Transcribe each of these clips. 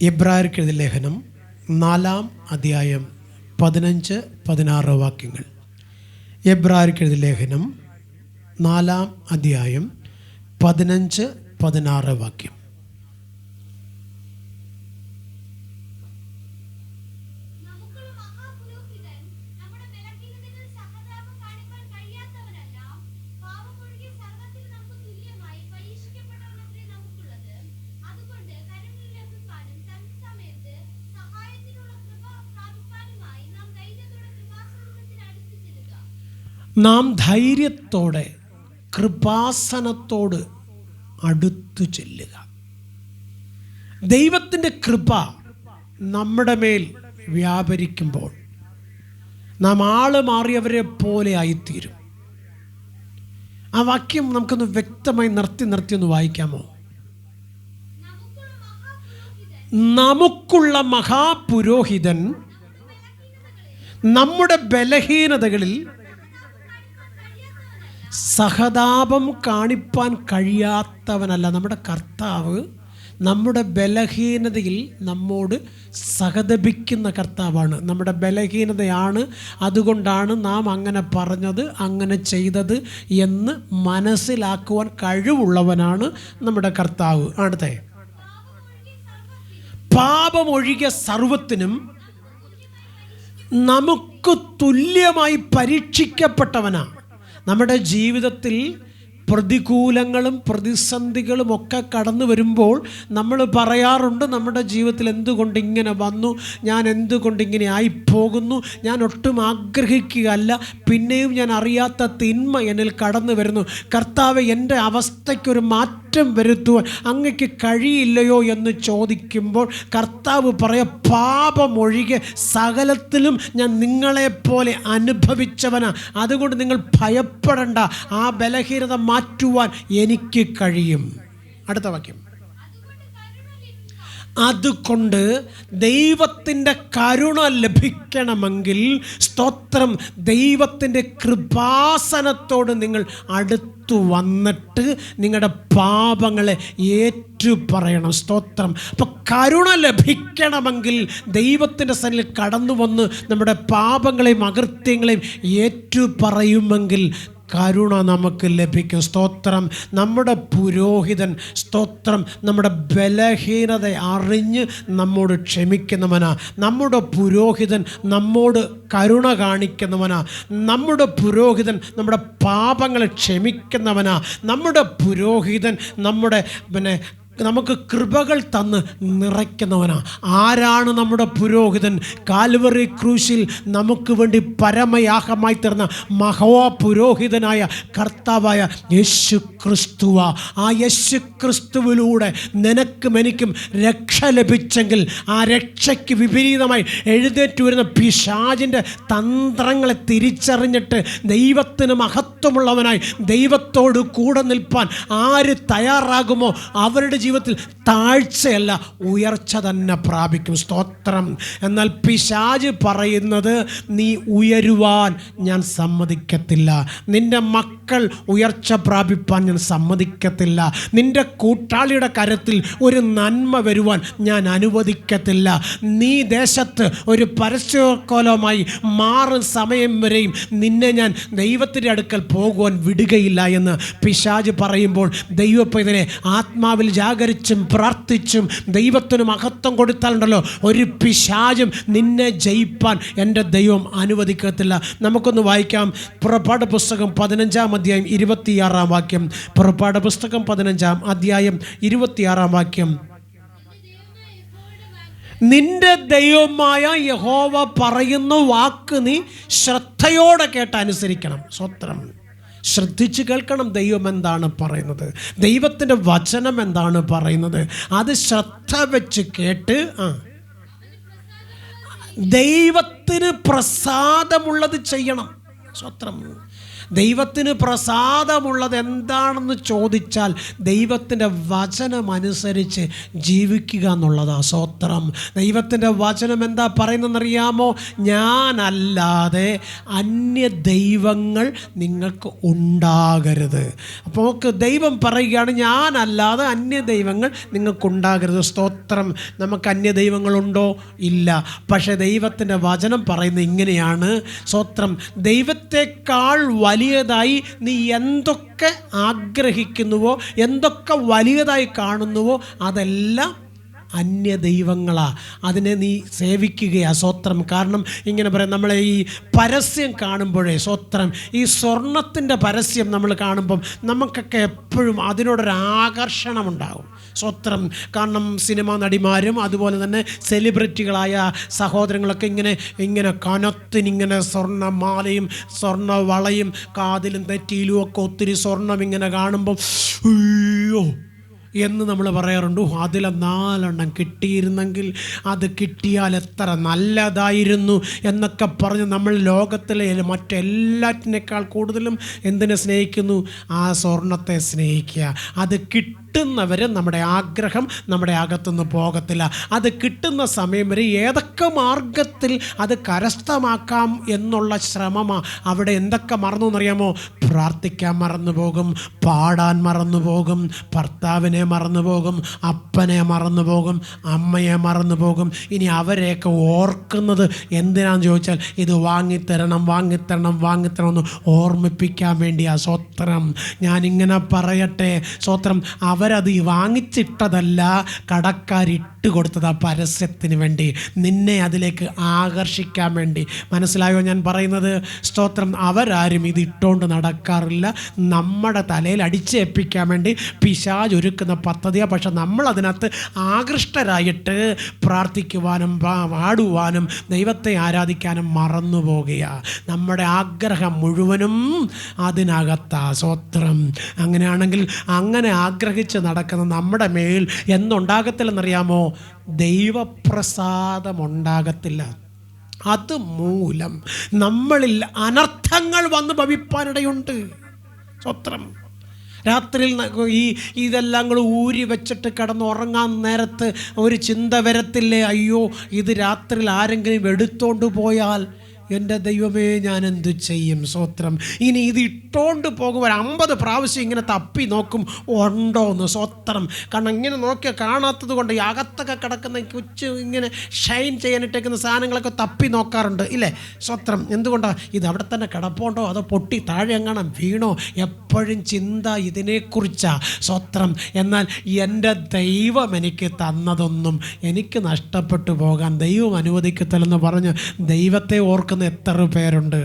എബ്രായർക്കെഴുതിയ ലേഖനം 4-ാം അധ്യായം 15-16 വാക്യങ്ങൾ. എബ്രായർക്കെഴുതിയ ലേഖനം 4-ാം അധ്യായം 15-16 വാക്യം. നാം ധൈര്യത്തോടെ കൃപാസനത്തോട് അടുത്തു ചെല്ലുക. ദൈവത്തിൻ്റെ കൃപ നമ്മുടെ മേൽ വ്യാപരിക്കുമ്പോൾ നാം ആള് മാറിയവരെ പോലെ ആയിത്തീരും. ആ വാക്യം നമുക്കൊന്ന് വ്യക്തമായി നിർത്തി ഒന്ന് വായിക്കാമോ? നമുക്കുള്ള മഹാപുരോഹിതൻ നമ്മുടെ ബലഹീനതകളിൽ സഹതാപം കാണിപ്പാൻ കഴിയാത്തവനല്ല. നമ്മുടെ കർത്താവ് നമ്മുടെ ബലഹീനതയിൽ നമ്മോട് സഹതപിക്കുന്ന കർത്താവാണ്. നമ്മുടെ ബലഹീനതയാണ്, അതുകൊണ്ടാണ് നാം അങ്ങനെ പറഞ്ഞത്, അങ്ങനെ ചെയ്തത് എന്ന് മനസ്സിലാക്കുവാൻ കഴിവുള്ളവനാണ് നമ്മുടെ കർത്താവ്. അടുത്ത പാപമൊഴികെ സർവത്തിനും നമുക്ക് തുല്യമായി പരീക്ഷിക്കപ്പെട്ടവനാണ്. നമ്മുടെ ജീവിതത്തിൽ പ്രതികൂലങ്ങളും പ്രതിസന്ധികളും ഒക്കെ കടന്നു വരുമ്പോൾ നമ്മൾ പറയാറുണ്ട്, നമ്മുടെ ജീവിതത്തിൽ എന്തുകൊണ്ട് ഇങ്ങനെ വന്നു, ഞാൻ എന്തുകൊണ്ട് ഇങ്ങനെ ആയിപ്പോകുന്നു, ഞാൻ ഒട്ടും ആഗ്രഹിക്കുകയല്ല, പിന്നെയും ഞാൻ അറിയാത്ത തിന്മ എന്നിൽ കടന്നു വരുന്നു. കർത്താവേ, എൻ്റെ അവസ്ഥയ്ക്കൊരു മാറ്റം വരുത്തുവാൻ അങ്ങയ്ക്ക് കഴിയില്ലയോ എന്ന് ചോദിക്കുമ്പോൾ കർത്താവ് പാപമൊഴികെ സകലത്തിലും ഞാൻ നിങ്ങളെപ്പോലെ അനുഭവിച്ചവനാ, അതുകൊണ്ട് നിങ്ങൾ ഭയപ്പെടണ്ട, ആ ബലഹീനത മാറ്റുവാൻ എനിക്ക് കഴിയും. അടുത്ത വാക്യം. അതുകൊണ്ട് ദൈവത്തിൻ്റെ കരുണ ലഭിക്കണമെങ്കിൽ, സ്തോത്രം, ദൈവത്തിൻ്റെ കൃപാസനത്തോട് നിങ്ങൾ അടുത്തു വന്നിട്ട് നിങ്ങളുടെ പാപങ്ങളെ ഏറ്റുപറയണം. സ്തോത്രം. അപ്പോൾ കരുണ ലഭിക്കണമെങ്കിൽ ദൈവത്തിൻ്റെ സന്നിധിയിൽ കടന്നു വന്ന് നമ്മുടെ പാപങ്ങളെയും അകൃത്യങ്ങളെയും ഏറ്റുപറയുമെങ്കിൽ കരുണ നമുക്ക് ലഭിക്കും. സ്തോത്രം. നമ്മുടെ പുരോഹിതൻ, സ്തോത്രം, നമ്മുടെ ബലഹീനത അറിഞ്ഞ് നമ്മോട് ക്ഷമിക്കുന്നവനാ. നമ്മുടെ പുരോഹിതൻ നമ്മോട് കരുണ കാണിക്കുന്നവനാ. നമ്മുടെ പുരോഹിതൻ നമ്മുടെ പാപങ്ങളെ ക്ഷമിക്കുന്നവനാ. നമ്മുടെ പുരോഹിതൻ നമുക്ക് കൃപകൾ തന്ന് നിറയ്ക്കുന്നവനാ. ആരാണ് നമ്മുടെ പുരോഹിതൻ? കാൽവറി ക്രൂശിൽ നമുക്ക് വേണ്ടി പരമയാഗമായി തീർന്ന മഹാപുരോഹിതനായ കർത്താവായ യേശു ക്രിസ്തുവാ. ആ യേശു ക്രിസ്തുവിലൂടെ നിനക്കും എനിക്കും രക്ഷ ലഭിച്ചെങ്കിൽ, ആ രക്ഷയ്ക്ക് വിപരീതമായി എഴുന്നേറ്റ് വരുന്ന പിശാചിൻ്റെ തന്ത്രങ്ങളെ തിരിച്ചറിഞ്ഞിട്ട് ദൈവത്തിന് മഹത്വമുള്ളവനായി ദൈവത്തോട് കൂടെ നിൽപ്പാൻ ആര് തയ്യാറാകുമോ അവരുടെ ജീവിതത്തിൽ താഴ്ചയല്ല, ഉയർച്ച തന്നെ പ്രാപിക്കും. സ്തോത്രം. എന്നാൽ പിശാച് പറയുന്നത്, നീ ഉയരുവാൻ ഞാൻ സമ്മതിക്കത്തില്ല, നിന്റെ മക്കൾ ഉയർച്ച പ്രാപിപ്പാൻ ഞാൻ സമ്മതിക്കത്തില്ല, നിന്റെ കൂട്ടാളിയുടെ കരത്തിൽ ഒരു നന്മ വരുവാൻ ഞാൻ അനുവദിക്കത്തില്ല, നീ ദേശത്ത് ഒരു പരസ്യകോലമായി മാറും സമയം വരെയും നിന്നെ ഞാൻ ദൈവത്തിൻ്റെ അടുക്കൽ പോകുവാൻ വിടുകയില്ല എന്ന് പിശാച് പറയുമ്പോൾ, ദൈവപ്പൈതലെ ആത്മാവിൽ ജാഗരിച്ചും പ്രാർത്ഥിച്ചും ദൈവത്തിന് മഹത്വം കൊടുത്താലുണ്ടല്ലോ, ഒരു പിശാചും നിന്നെ ജയിപ്പാൻ എൻ്റെ ദൈവം അനുവദിക്കത്തില്ല. നമുക്കൊന്ന് വായിക്കാം. പുറപ്പാട് പുസ്തകം 15-ാം അധ്യായം 26-ാം വാക്യം. പുറപ്പാട് പുസ്തകം 15-ാം അധ്യായം 26-ാം വാക്യം. നിന്റെ ദൈവമായ യഹോവ പറയുന്ന വാക്ക് നീ ശ്രദ്ധയോടെ കേട്ട് അനുസരിക്കണം. സ്വത്രം. ശ്രദ്ധിച്ച് കേൾക്കണം. ദൈവം എന്താണ് പറയുന്നത്, ദൈവത്തിൻ്റെ വചനം എന്താണ് പറയുന്നത്, അത് ശ്രദ്ധ വെച്ച് കേട്ട് ദൈവത്തിന് പ്രസാദമുള്ളത് ചെയ്യണം. സ്വത്രം. ദൈവത്തിന് പ്രസാദമുള്ളത് എന്താണെന്ന് ചോദിച്ചാൽ ദൈവത്തിൻ്റെ വചനമനുസരിച്ച് ജീവിക്കുക എന്നുള്ളതാണ്. സ്തോത്രം. ദൈവത്തിൻ്റെ വചനം എന്താ പറയുന്നതെന്നറിയാമോ? ഞാനല്ലാതെ അന്യ ദൈവങ്ങൾ നിങ്ങൾക്ക് ഉണ്ടാകരുത്. അപ്പോൾ നമുക്ക് ദൈവം പറയുകയാണ്, ഞാനല്ലാതെ അന്യ ദൈവങ്ങൾ നിങ്ങൾക്കുണ്ടാകരുത്. സ്തോത്രം. നമുക്ക് അന്യ ദൈവങ്ങളുണ്ടോ? ഇല്ല. പക്ഷേ ദൈവത്തിൻ്റെ വചനം പറയുന്നത് ഇങ്ങനെയാണ്. സ്തോത്രം. ദൈവത്തെക്കാൾ വലിയതായി നീ എന്തൊക്കെ ആഗ്രഹിക്കുന്നുവോ, എന്തൊക്കെ വലിയതായി കാണുന്നുവോ അതെല്ലാം അന്യ ദൈവങ്ങളാ. അതിനെ നീ സേവിക്കുകയാ. സ്തോത്രം. കാരണം ഇങ്ങനെ പറയാം, നമ്മളെ ഈ പരസ്യം കാണുമ്പോഴേ, സ്തോത്രം, ഈ സ്വർണത്തിൻ്റെ പരസ്യം നമ്മൾ കാണുമ്പം നമുക്കൊക്കെ എപ്പോഴും അതിനോടൊരാകർഷണമുണ്ടാകും. സ്തോത്രം. കാരണം സിനിമാ നടിമാരും അതുപോലെ തന്നെ സെലിബ്രിറ്റികളായ സഹോദരങ്ങളൊക്കെ ഇങ്ങനെ കനത്തിനിങ്ങനെ സ്വർണ്ണമാലയും സ്വർണ്ണ വളയും കാതിലും നെറ്റിയിലും ഒക്കെ ഒത്തിരി സ്വർണം ഇങ്ങനെ കാണുമ്പം അയ്യോ എന്ന് നമ്മൾ പറയാറുണ്ട്. അതിലെ 4 എണ്ണം കിട്ടിയിരുന്നെങ്കിൽ, അത് കിട്ടിയാൽ എത്ര നല്ലതായിരുന്നു എന്നൊക്കെ പറഞ്ഞ് നമ്മൾ ലോകത്തിലെ മറ്റെല്ലാറ്റിനേക്കാൾ കൂടുതലും എന്തിനെ സ്നേഹിക്കുന്നു? ആ സ്വർണത്തെ സ്നേഹിക്കുക. അത് കിട്ടുന്നവരെ നമ്മുടെ ആഗ്രഹം നമ്മുടെ അകത്തുനിന്ന് പോകത്തില്ല. അത് കിട്ടുന്ന സമയം വരെ ഏതൊക്കെ മാർഗത്തിൽ അത് കരസ്ഥമാക്കാം എന്നുള്ള ശ്രമമാണ്. അവിടെ എന്തൊക്കെ മറന്നു എന്നറിയാമോ? പ്രാർത്ഥിക്കാൻ മറന്നുപോകും, പാടാൻ മറന്നുപോകും, ഭർത്താവിനെ മറന്നുപോകും, അപ്പനെ മറന്നുപോകും, അമ്മയെ മറന്നുപോകും. ഇനി അവരെയൊക്കെ ഓർക്കുന്നത് എന്തിനാന്ന് ചോദിച്ചാൽ ഇത് വാങ്ങിത്തരണം എന്ന് ഓർമ്മിപ്പിക്കാൻ വേണ്ടിയാ. സ്തോത്രം. ഞാനിങ്ങനെ പറയട്ടെ, സ്തോത്രം, അവരത് വാങ്ങിച്ചിട്ടതല്ല, കടക്കാരിട്ട് കൊടുത്തതാ പരസ്യത്തിന് വേണ്ടി, നിന്നെ അതിലേക്ക് ആകർഷിക്കാൻ വേണ്ടി. മനസ്സിലായോ ഞാൻ പറയുന്നത്? സ്തോത്രം. അവരാരും ഇത് ഇട്ടുകൊണ്ട് നടക്കാറില്ല. നമ്മുടെ തലയിൽ അടിച്ചേൽപ്പിക്കാൻ വേണ്ടി പിശാച് ഒരുക്കുന്ന പദ്ധതിയാണ്. പക്ഷെ നമ്മളതിനകത്ത് ആകൃഷ്ടരായിട്ട് പ്രാർത്ഥിക്കുവാനും പാടുവാനും ദൈവത്തെ ആരാധിക്കാനും മറന്നു പോകുകയാണ്. നമ്മുടെ ആഗ്രഹം മുഴുവനും അതിനകത്താ. സ്തോത്രം. അങ്ങനെയാണെങ്കിൽ അങ്ങനെ ആഗ്രഹിച്ച് നടക്കുന്ന നമ്മുടെ മേൽ എന്നുണ്ടാകത്തില്ലെന്നറിയാമോ? ദൈവപ്രസാദമുണ്ടാകത്തില്ല. അതുമൂലം നമ്മളിൽ അനർത്ഥങ്ങൾ വന്ന് ഭവിപ്പാനിടയുണ്ട്. സ്തോത്രം. രാത്രിയിൽ ഇതെല്ലാം കൂടെ ഊരി വെച്ചിട്ട് കിടന്നുറങ്ങാൻ നേരത്ത് ഒരു ചിന്ത വരത്തില്ലേ? അയ്യോ, ഇത് രാത്രിയിൽ ആരെങ്കിലും എടുത്തോണ്ട് പോയാൽ എൻ്റെ ദൈവമേ ഞാൻ എന്തു ചെയ്യും? സ്തോത്രം. ഇനി ഇത് ഇട്ടുകൊണ്ട് പോകുമ്പോൾ 50 പ്രാവശ്യം ഇങ്ങനെ തപ്പി നോക്കും ഉണ്ടോയെന്ന്. സ്തോത്രം. കാരണം ഇങ്ങനെ നോക്കിയാൽ കാണാത്തത് കൊണ്ട് ഈ അകത്തൊക്കെ കിടക്കുന്ന ഇങ്ങനെ ഷൈൻ ചെയ്യാനിട്ടേക്കുന്ന സാധനങ്ങളൊക്കെ തപ്പി നോക്കാറുണ്ട്, ഇല്ലേ? സ്തോത്രം. എന്തുകൊണ്ടാണ്? ഇത് അവിടെ തന്നെ കിടപ്പുണ്ടോ അതോ പൊട്ടി താഴെ എങ്ങാനും വീണോ? എപ്പോഴും ചിന്ത ഇതിനെക്കുറിച്ചാണ്. സ്തോത്രം. എന്നാൽ എൻ്റെ ദൈവം എനിക്ക് തന്നതൊന്നും എനിക്ക് നഷ്ടപ്പെട്ടു പോകാൻ ദൈവം അനുവദിക്കത്തില്ലെന്ന് പറഞ്ഞ് ദൈവത്തെ ഓർക്കുന്ന എത്ര പേരുണ്ട്?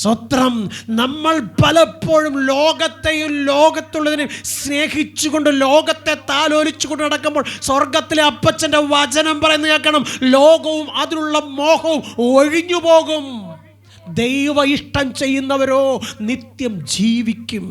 സ്തോത്രം. നമ്മൾ പലപ്പോഴും ലോകത്തെയും ലോകത്തുള്ളതിനെയും സ്നേഹിച്ചുകൊണ്ട് ലോകത്തെ താലോലിച്ചുകൊണ്ട് നടക്കുമ്പോൾ സ്വർഗത്തിലെ അപ്പച്ചൻ്റെ വചനം പറയുന്നത് കേൾക്കണം, ലോകവും അതിലുള്ള മോഹവും ഒഴിഞ്ഞു പോകും. ദൈവ ഇഷ്ടം ചെയ്യുന്നവരോ നിത്യം ജീവിക്കും.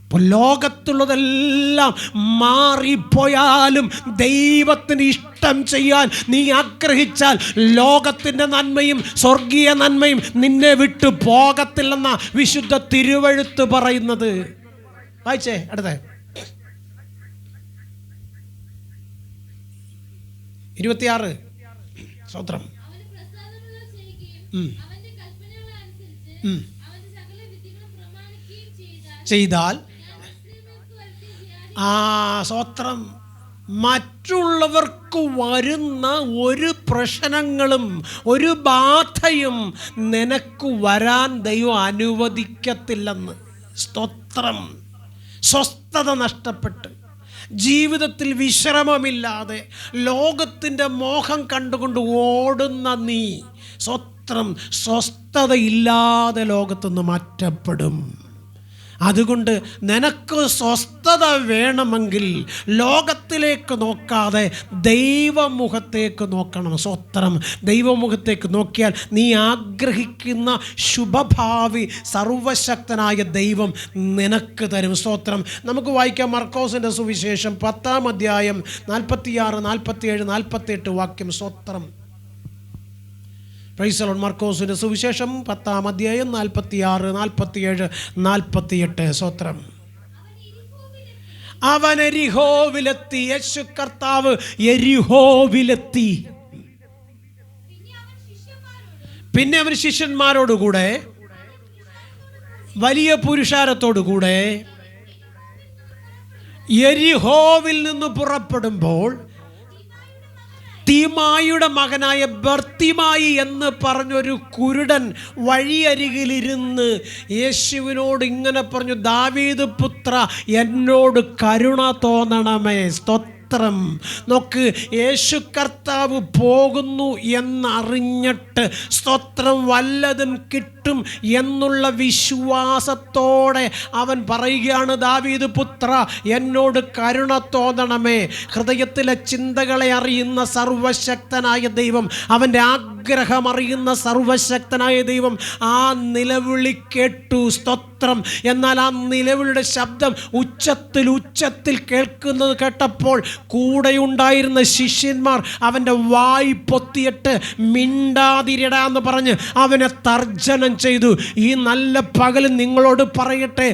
അപ്പോൾ ലോകത്തുള്ളതെല്ലാം മാറിപ്പോയാലും ദൈവത്തിന് ഇഷ്ടം ചെയ്യാൻ നീ ആഗ്രഹിച്ചാൽ ലോകത്തിൻ്റെ നന്മയും സ്വർഗീയ നന്മയും നിന്നെ വിട്ടു പോകത്തില്ലെന്ന വിശുദ്ധ തിരുവെഴുത്ത് പറയുന്നത്. വായിച്ചേ അടുത്ത 26. സ്തോത്രം. ചെയ്താൽ സ്തോത്രം, മറ്റുള്ളവർക്ക് വരുന്ന ഒരു പ്രശ്നങ്ങളും ഒരു ബാധയും നിനക്ക് വരാൻ ദൈവം അനുവദിക്കത്തില്ലെന്ന്. സ്തോത്രം. സ്വസ്ഥത നഷ്ടപ്പെട്ട് ജീവിതത്തിൽ വിശ്രമമില്ലാതെ ലോകത്തിൻ്റെ മോഹം കണ്ടുകൊണ്ട് ഓടുന്ന നീ, സ്തോത്രം, സ്വസ്ഥതയില്ലാതെ ലോകത്തുനിന്ന് മാറ്റപ്പെടും. അതുകൊണ്ട് നിനക്ക് സ്വസ്ഥത വേണമെങ്കിൽ ലോകത്തിലേക്ക് നോക്കാതെ ദൈവമുഖത്തേക്ക് നോക്കണം. സ്തോത്രം. ദൈവമുഖത്തേക്ക് നോക്കിയാൽ നീ ആഗ്രഹിക്കുന്ന ശുഭഭാവി സർവശക്തനായ ദൈവം നിനക്ക് തരും. സ്തോത്രം. നമുക്ക് വായിക്കാം മർക്കോസിൻ്റെ സുവിശേഷം 10-ാം അധ്യായം 46, 47, 48 വാക്യം. സ്തോത്രം. Praise the Lord. മാർക്കോസിൻ്റെ സുവിശേഷം 10-ാം അധ്യായം 46, 47, 48. സ്തോത്രം. അവൻ യെരിഹോവിലെത്തി. യേശു കർത്താവ് യെരിഹോവിലെത്തി. പിന്നെ അവൻ ശിഷ്യന്മാരോടുകൂടെ, വലിയ പുരുഷാരത്തോടുകൂടെ യെരിഹോവിൽ നിന്ന് പുറപ്പെടുമ്പോൾ തീമായിയുടെ മകനായ ബർത്തിമായി എന്ന് പറഞ്ഞൊരു കുരുടൻ വഴിയരികിലിരുന്ന് യേശുവിനോട് ഇങ്ങനെ പറഞ്ഞു, ദാവീദ് പുത്ര, എന്നോട് കരുണ തോന്നണമേ. സ്തോത്രം. നോക്ക്, യേശു കർത്താവ് പോകുന്നു എന്നറിഞ്ഞിട്ട് സ്തോത്രം വല്ലതും കിട്ടും എന്നുള്ള വിശ്വാസത്തോടെ അവൻ പറയുകയാണ്, ദാവീദ് പുത്ര, എന്നോട് കരുണ തോന്നണമേ. ഹൃദയത്തിലെ ചിന്തകളെ അറിയുന്ന സർവശക്തനായ ദൈവം, അവൻ്റെ ആഗ്രഹം അറിയുന്ന സർവശക്തനായ ദൈവം ആ നിലവിളി കേട്ടു. സ്തോത്രം. എന്നാൽ ആ നിലവിളിയുടെ ശബ്ദം ഉച്ചത്തിൽ കേൾക്കുന്നത് കേട്ടപ്പോൾ കൂടെയുണ്ടായിരുന്ന ശിഷ്യന്മാർ അവൻ്റെ വായ് പൊത്തിയിട്ട് മിണ്ടാതിരിടാന്ന് പറഞ്ഞ് അവനെ തർജ്ജനം ചെയ്തു. ഈ നല്ല പകൽ നിങ്ങളോട് പറയട്ടെ,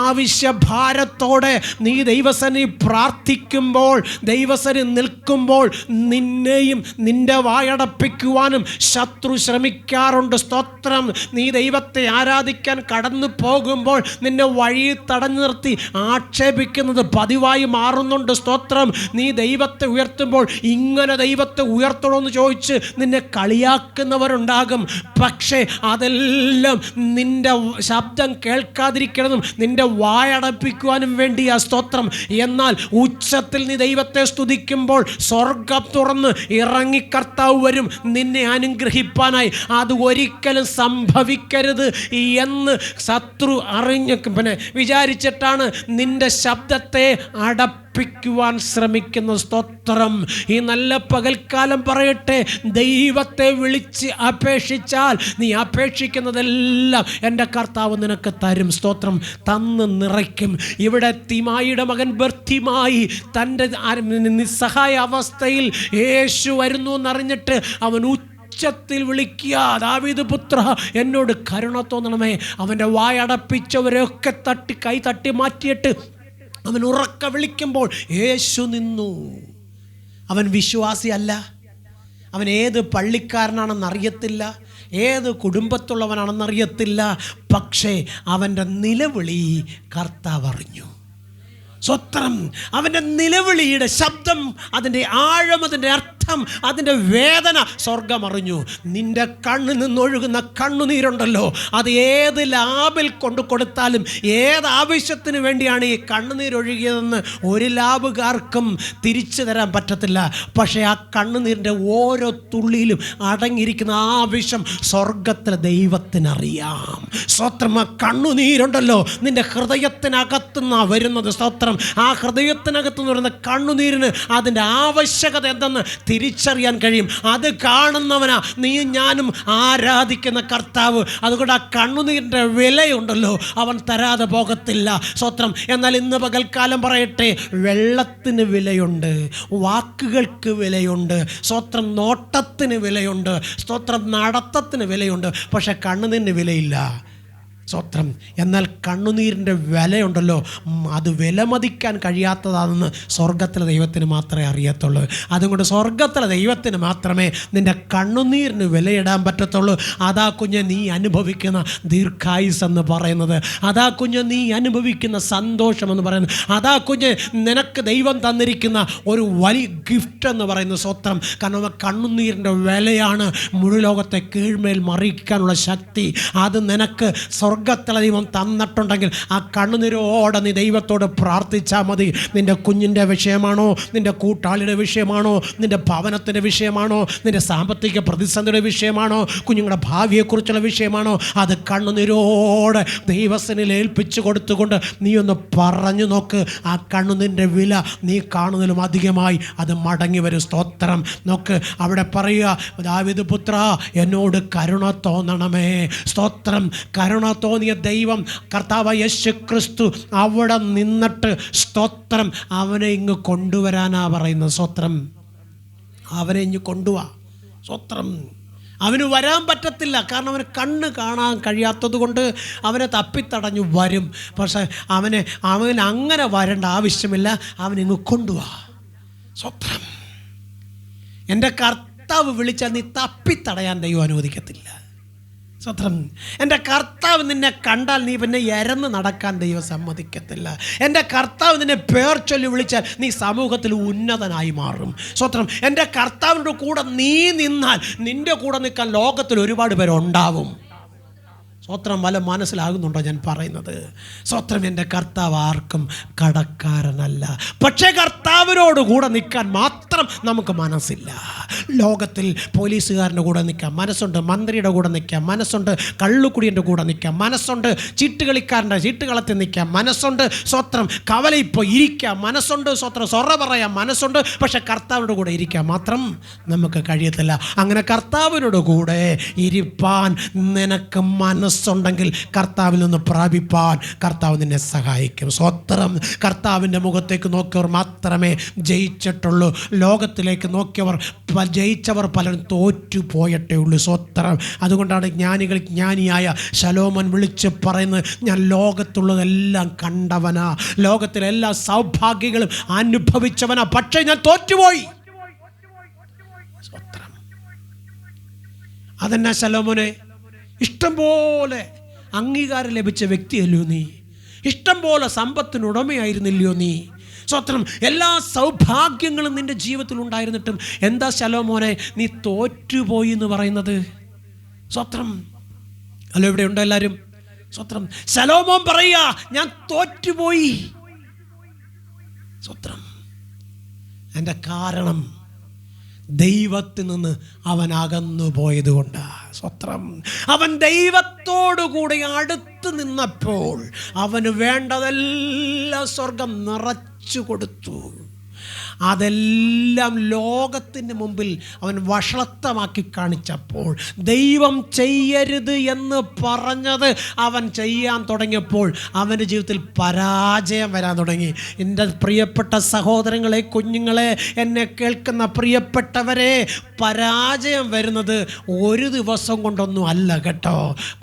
ആവശ്യഭാരത്തോടെ നീ ദൈവസന്നിധി പ്രാർത്ഥിക്കുമ്പോൾ, ദൈവസന്നിധി നിൽക്കുമ്പോൾ നിന്നെയും നിന്റെ വായടപ്പിക്കുവാനും ശത്രു ശ്രമിക്കാറുണ്ട്. സ്തോത്രം. നീ ദൈവത്തെ ആരാധിക്കാൻ കടന്നു പോകുമ്പോൾ നിന്നെ വഴി തടഞ്ഞു നിർത്തി ആക്ഷേപിക്കുന്നത് പതിവായി മാറുന്നുണ്ട്. സ്തോത്രം. നീ ദൈവത്തെ ഉയർത്തുമ്പോൾ ഇങ്ങനെ ദൈവത്തെ ഉയർത്തണമെന്ന് ചോദിച്ച് നിന്നെ കളിയാക്കുന്നവരുണ്ടാകും. പക്ഷേ അതെല്ലാം നിന്റെ ശബ്ദം കേൾക്കാതിരിക്കണമെന്നും നിന്റെ വായടപ്പിക്കുവാനും വേണ്ടിയാ. സ്തോത്രം. എന്നാൽ ഉച്ചത്തിൽ നീ ദൈവത്തെ സ്തുതിക്കുമ്പോൾ സ്വർഗം തുറന്ന് ഇറങ്ങി കർത്താവ് വരും നിന്നെ അനുഗ്രഹിപ്പാനായി. അത് ഒരിക്കലും സംഭവിക്കരുത് എന്ന് ശത്രു വിചാരിച്ചിട്ടാണ് നിന്റെ ശബ്ദത്തെ അടപ്പിക്കുവാൻ ശ്രമിക്കുന്ന. സ്തോത്രം. ഈ നല്ല പകൽക്കാലം പറയട്ടെ, ദൈവത്തെ വിളിച്ച് അപേക്ഷിച്ചാൽ നീ അപേക്ഷിക്കുന്നതെല്ലാം എൻ്റെ കർത്താവ് നിനക്ക് തരും. സ്തോത്രം. തന്ന് നിറയ്ക്കും. ഇവിടെ തിമായിയുടെ മകൻ ബർത്തിമായി തൻ്റെ നിസ്സഹായ അവസ്ഥയിൽ യേശു വരുന്നു എന്നറിഞ്ഞിട്ട് അവൻ ഉച്ചത്തിൽ വിളിക്കുക, ദാവീദ് പുത്ര, എന്നോട് കരുണ തോന്നണമേ. അവൻ്റെ വായടപ്പിച്ചവരെയൊക്കെ കൈ തട്ടി മാറ്റിയിട്ട് അവൻ ഉറക്ക വിളിക്കുമ്പോൾ യേശു നിന്നു. അവൻ വിശ്വാസിയല്ല. അവൻ ഏത് പള്ളിക്കാരനാണെന്നറിയത്തില്ല, ഏത് കുടുംബത്തുള്ളവനാണെന്നറിയത്തില്ല. പക്ഷേ അവൻ്റെ നിലവിളി കർത്താവ് അറിഞ്ഞു. സ്വത്രം. അവൻ്റെ നിലവിളിയുടെ ശബ്ദം, അതിൻ്റെ ആഴം, അതിൻ്റെ അർത്ഥം, അതിൻ്റെ വേദന സ്വർഗം അറിഞ്ഞു. നിൻ്റെ കണ്ണിൽ നിന്നൊഴുകുന്ന കണ്ണുനീരുണ്ടല്ലോ, അത് ഏത് ലാബിൽ കൊണ്ടു കൊടുത്താലും, ഏത് ആവശ്യത്തിന് വേണ്ടിയാണ് ഈ കണ്ണുനീരൊഴുകിയതെന്ന് ഒരു ലാബുകാർക്കും തിരിച്ചു തരാൻ പറ്റത്തില്ല. പക്ഷേ ആ കണ്ണുനീരിൻ്റെ ഓരോ തുള്ളിയിലും അടങ്ങിയിരിക്കുന്ന ആവശ്യം സ്വർഗത്തിലെ ദൈവത്തിനറിയാം. സ്വത്രം. ആ കണ്ണുനീരുണ്ടല്ലോ നിൻ്റെ ഹൃദയത്തിനകത്തുനിന്നാണ് വരുന്നത്. സ്തോത്രം. ആ ഹൃദയത്തിനകത്ത് നിന്ന് വരുന്ന കണ്ണുനീരിന് അതിൻ്റെ ആവശ്യകത എന്തെന്ന് തിരിച്ചറിയാൻ കഴിയും. അത് കാണുന്നവനാ നീ ഞാനും ആരാധിക്കുന്ന കർത്താവ്. അതുകൊണ്ട് ആ കണ്ണുനീരിൻ്റെ വിലയുണ്ടല്ലോ അവൻ തരാതെ പോകത്തില്ല. സ്തോത്രം. എന്നാൽ ഇന്ന് പകൽക്കാലം പറയട്ടെ, വെള്ളത്തിന് വിലയുണ്ട്, വാക്കുകൾക്ക് വിലയുണ്ട്, സ്തോത്രം, നോട്ടത്തിന് വിലയുണ്ട്, സ്തോത്രം, നടത്തത്തിന് വിലയുണ്ട്. പക്ഷെ കണ്ണുനീരിന് വിലയില്ല. സ്തോത്രം. എന്നാൽ കണ്ണുനീരിൻ്റെ വിലയുണ്ടല്ലോ, അത് വിലമതിക്കാൻ കഴിയാത്തതാണെന്ന് സ്വർഗത്തിലെ ദൈവത്തിന് മാത്രമേ അറിയത്തുള്ളൂ. അതുകൊണ്ട് സ്വർഗത്തിലെ ദൈവത്തിന് മാത്രമേ നിൻ്റെ കണ്ണുനീരിന് വിലയിടാൻ പറ്റത്തുള്ളൂ. അതാ കുഞ്ഞ് നീ അനുഭവിക്കുന്ന ദീർഘായുസ് എന്ന് പറയുന്നത്, അതാ കുഞ്ഞ് നീ അനുഭവിക്കുന്ന സന്തോഷം എന്ന് പറയുന്നത്, അതാ കുഞ്ഞ് നിനക്ക് ദൈവം തന്നിരിക്കുന്ന ഒരു വലിയ ഗിഫ്റ്റ് എന്ന് പറയുന്ന. സ്തോത്രം. കാരണം കണ്ണുനീരിൻ്റെ വിലയാണ് മുഴു ലോകത്തെ കീഴ്മേൽ മറിയിക്കാനുള്ള ശക്തി. അത് നിനക്ക് സ്വർഗത്തിലെ ദൈവം തന്നിട്ടുണ്ടെങ്കിൽ ആ കണ്ണുനീരോടെ നീ ദൈവത്തോട് പ്രാർത്ഥിച്ചാൽ മതി. നിൻ്റെ കുഞ്ഞിൻ്റെ വിഷയമാണോ, നിൻ്റെ കൂട്ടാളിയുടെ വിഷയമാണോ, നിൻ്റെ ഭവനത്തിൻ്റെ വിഷയമാണോ, നിൻ്റെ സാമ്പത്തിക പ്രതിസന്ധിയുടെ വിഷയമാണോ, കുഞ്ഞുങ്ങളുടെ ഭാവിയെക്കുറിച്ചുള്ള വിഷയമാണോ, അത് കണ്ണുനീരോടെ ദൈവസന്നിധിയിൽ ഏൽപ്പിച്ചു കൊടുത്തുകൊണ്ട് നീ ഒന്ന് പറഞ്ഞു നോക്ക്. ആ കണ്ണുനീരിൻ്റെ വില നീ കാണുന്നതിലും അധികമായി അത് മടങ്ങി വരും. സ്തോത്രം. നോക്ക്, അവിടെ പറയുക, ദാവീദ് പുത്ര, എന്നോട് കരുണ തോന്നണമേ. സ്തോത്രം. കരുണ തോന്നിയ ദൈവം കർത്താവ് യേശു ക്രിസ്തു അവിടെ നിന്നിട്ട് സ്തോത്രം അവനെ ഇങ്ങ് കൊണ്ടുവരാനാ പറയുന്നത്. സ്തോത്രം. അവനെ ഇങ്ങ് കൊണ്ടുവാ. സ്തോത്രം. അവന് വരാൻ പറ്റത്തില്ല, കാരണം അവന് കണ്ണ് കാണാൻ കഴിയാത്തത് കൊണ്ട് അവനെ തപ്പിത്തടഞ്ഞു വരും. പക്ഷേ അവന് അങ്ങനെ വരേണ്ട ആവശ്യമില്ല, അവനിങ്ങ് കൊണ്ടുപോവാ. സ്വത്രം. എൻ്റെ കർത്താവ് വിളിച്ചാൽ നീ തപ്പിത്തടയാൻ ദൈവം അനുവദിക്കത്തില്ല. സ്വത്രം. എൻ്റെ കർത്താവ് നിന്നെ കണ്ടാൽ നീ പിന്നെ എരന്ന് നടക്കാൻ ദൈവം സമ്മതിക്കത്തില്ല. എൻ്റെ കർത്താവ് നിന്നെ പേർ ചൊല്ലി വിളിച്ചാൽ നീ സമൂഹത്തിൽ ഉന്നതനായി മാറും. സ്വത്രം. എൻ്റെ കർത്താവിൻ്റെ കൂടെ നീ നിന്നാൽ നിൻ്റെ കൂടെ നിൽക്കാൻ ലോകത്തിൽ ഒരുപാട് പേരുണ്ടാവും. സ്വത്രം. വല്ല മനസ്സിലാകുന്നുണ്ടോ ഞാൻ പറയുന്നത്? സ്വത്രം. എൻ്റെ കർത്താവ് ആർക്കും കടക്കാരനല്ല. പക്ഷേ കർത്താവിനോട് കൂടെ നിൽക്കാൻ മാത്രം നമുക്ക് മനസ്സില്ല. ലോകത്തിൽ പോലീസുകാരൻ്റെ കൂടെ നിൽക്കാം മനസ്സുണ്ട്, മന്ത്രിയുടെ കൂടെ നിൽക്കാം മനസ്സുണ്ട്, കള്ളുകുടിയൻ്റെ കൂടെ നിൽക്കാം മനസ്സുണ്ട്, ചീട്ടുകളിക്കാരൻ്റെ ചീട്ടുകളത്തിൽ നിൽക്കാം മനസ്സുണ്ട്. സ്വത്രം. കവലയിപ്പോൾ ഇരിക്കാം മനസ്സുണ്ട്. സ്വത്രം. സൊറ പറയാം മനസ്സുണ്ട്. പക്ഷേ കർത്താവിൻ്റെ കൂടെ ഇരിക്കാൻ മാത്രം നമുക്ക് കഴിയത്തില്ല. അങ്ങനെ കർത്താവിനോട് കൂടെ ഇരിപ്പാൻ നിനക്ക് മനസ്സുണ്ടെങ്കിൽ കർത്താവിൽ നിന്ന് പ്രാപിപ്പാൻ കർത്താവ് നിന്നെ സഹായിക്കും. സ്വത്രം. കർത്താവിൻ്റെ മുഖത്തേക്ക് നോക്കിയവർ മാത്രമേ ജയിച്ചിട്ടുള്ളൂ. ലോകത്തിലേക്ക് നോക്കിയവർ ജയിച്ചവർ പലരും തോറ്റു പോയിട്ടേ ഉള്ളൂ. സ്വത്രം. അതുകൊണ്ടാണ് ജ്ഞാനിയായ ശലോമോൻ വിളിച്ച് പറയുന്നത്, ഞാൻ ലോകത്തുള്ളതെല്ലാം കണ്ടവനാ, ലോകത്തിലെല്ലാ സൗഭാഗ്യങ്ങളും അനുഭവിച്ചവനാ, പക്ഷേ ഞാൻ തോറ്റുപോയി. സ്വത്രം. അതെന്നാ ശലോമോനെ, ഇഷ്ടം പോലെ അംഗീകാരം ലഭിച്ച വ്യക്തിയല്ലോ നീ, ഇഷ്ടം പോലെ സമ്പത്തിനുടമയായിരുന്നില്ലയോ നീ? സ്വത്രം. എല്ലാ സൗഭാഗ്യങ്ങളും നിൻ്റെ ജീവിതത്തിൽ ഉണ്ടായിരുന്നിട്ടും എന്താ ശലോമോനെ നീ തോറ്റുപോയി എന്ന് പറയുന്നത്? സ്വത്രം. അല്ലോ, ഇവിടെ ഉണ്ടോ എല്ലാവരും? സ്വത്രം. ശലോമോൻ പറയാ, ഞാൻ തോറ്റുപോയി. സ്വത്രം. എൻ്റെ കാരണം ദൈവത്തിൽ നിന്ന് അവൻ അകന്നു പോയത് കൊണ്ടാണ്. സ്വത്രം. അവൻ ദൈവത്തോടു കൂടി അടുത്ത് നിന്നപ്പോൾ അവന് വേണ്ടതെല്ലാം സ്വർഗം നിറച്ചു കൊടുത്തു. അതെല്ലാം ലോകത്തിൻ്റെ മുമ്പിൽ അവൻ വഷളത്തമാക്കി കാണിച്ചപ്പോൾ, ദൈവം ചെയ്യരുത് എന്ന് പറഞ്ഞത് അവൻ ചെയ്യാൻ തുടങ്ങിയപ്പോൾ അവൻ്റെ ജീവിതത്തിൽ പരാജയം വരാൻ തുടങ്ങി. എൻ്റെ പ്രിയപ്പെട്ട സഹോദരങ്ങളെ, കുഞ്ഞുങ്ങളെ, എന്നെ കേൾക്കുന്ന പ്രിയപ്പെട്ടവരെ, പരാജയം വരുന്നത് ഒരു ദിവസം കൊണ്ടൊന്നും അല്ല കേട്ടോ.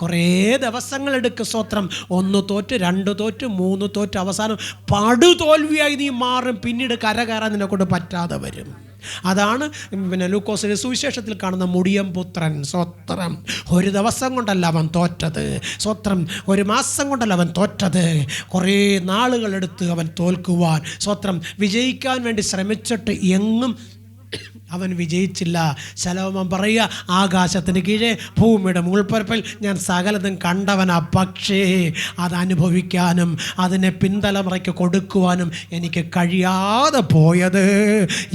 കുറേ ദിവസങ്ങളെടുക്കും. സ്വത്രം. 1 തോറ്റ്, 2 തോറ്റ്, 3 തോറ്റ്, അവസാനം പടുതോൽവിയായി നീ മാറും. പിന്നീട് കരകയറാൻ നിന്നെ കൊണ്ട് പറ്റാതെ വരും. അതാണ് ലൂക്കോസിന്റെ സുവിശേഷത്തിൽ കാണുന്ന മുടിയം പുത്രൻ. സ്വത്രം. ഒരു ദിവസം കൊണ്ടല്ല അവൻ തോറ്റത്. സ്വത്രം. ഒരു മാസം കൊണ്ടല്ല അവൻ തോറ്റത്. കുറേ നാളുകളെടുത്ത് അവൻ തോൽക്കുവാൻ, സ്വത്രം, വിജയിക്കാൻ വേണ്ടി ശ്രമിച്ചിട്ട് എങ്ങും അവൻ വിജയിച്ചില്ല. ശലോമോൻ പറയുക, ആകാശത്തിന് കീഴെ ഭൂമിയുടെ മുൾപ്പരപ്പിൽ ഞാൻ സകലതും കണ്ടവനാ, പക്ഷേ അത് അനുഭവിക്കാനും അതിനെ പിൻതലമുറയ്ക്ക് കൊടുക്കുവാനും എനിക്ക് കഴിയാതെ പോയത്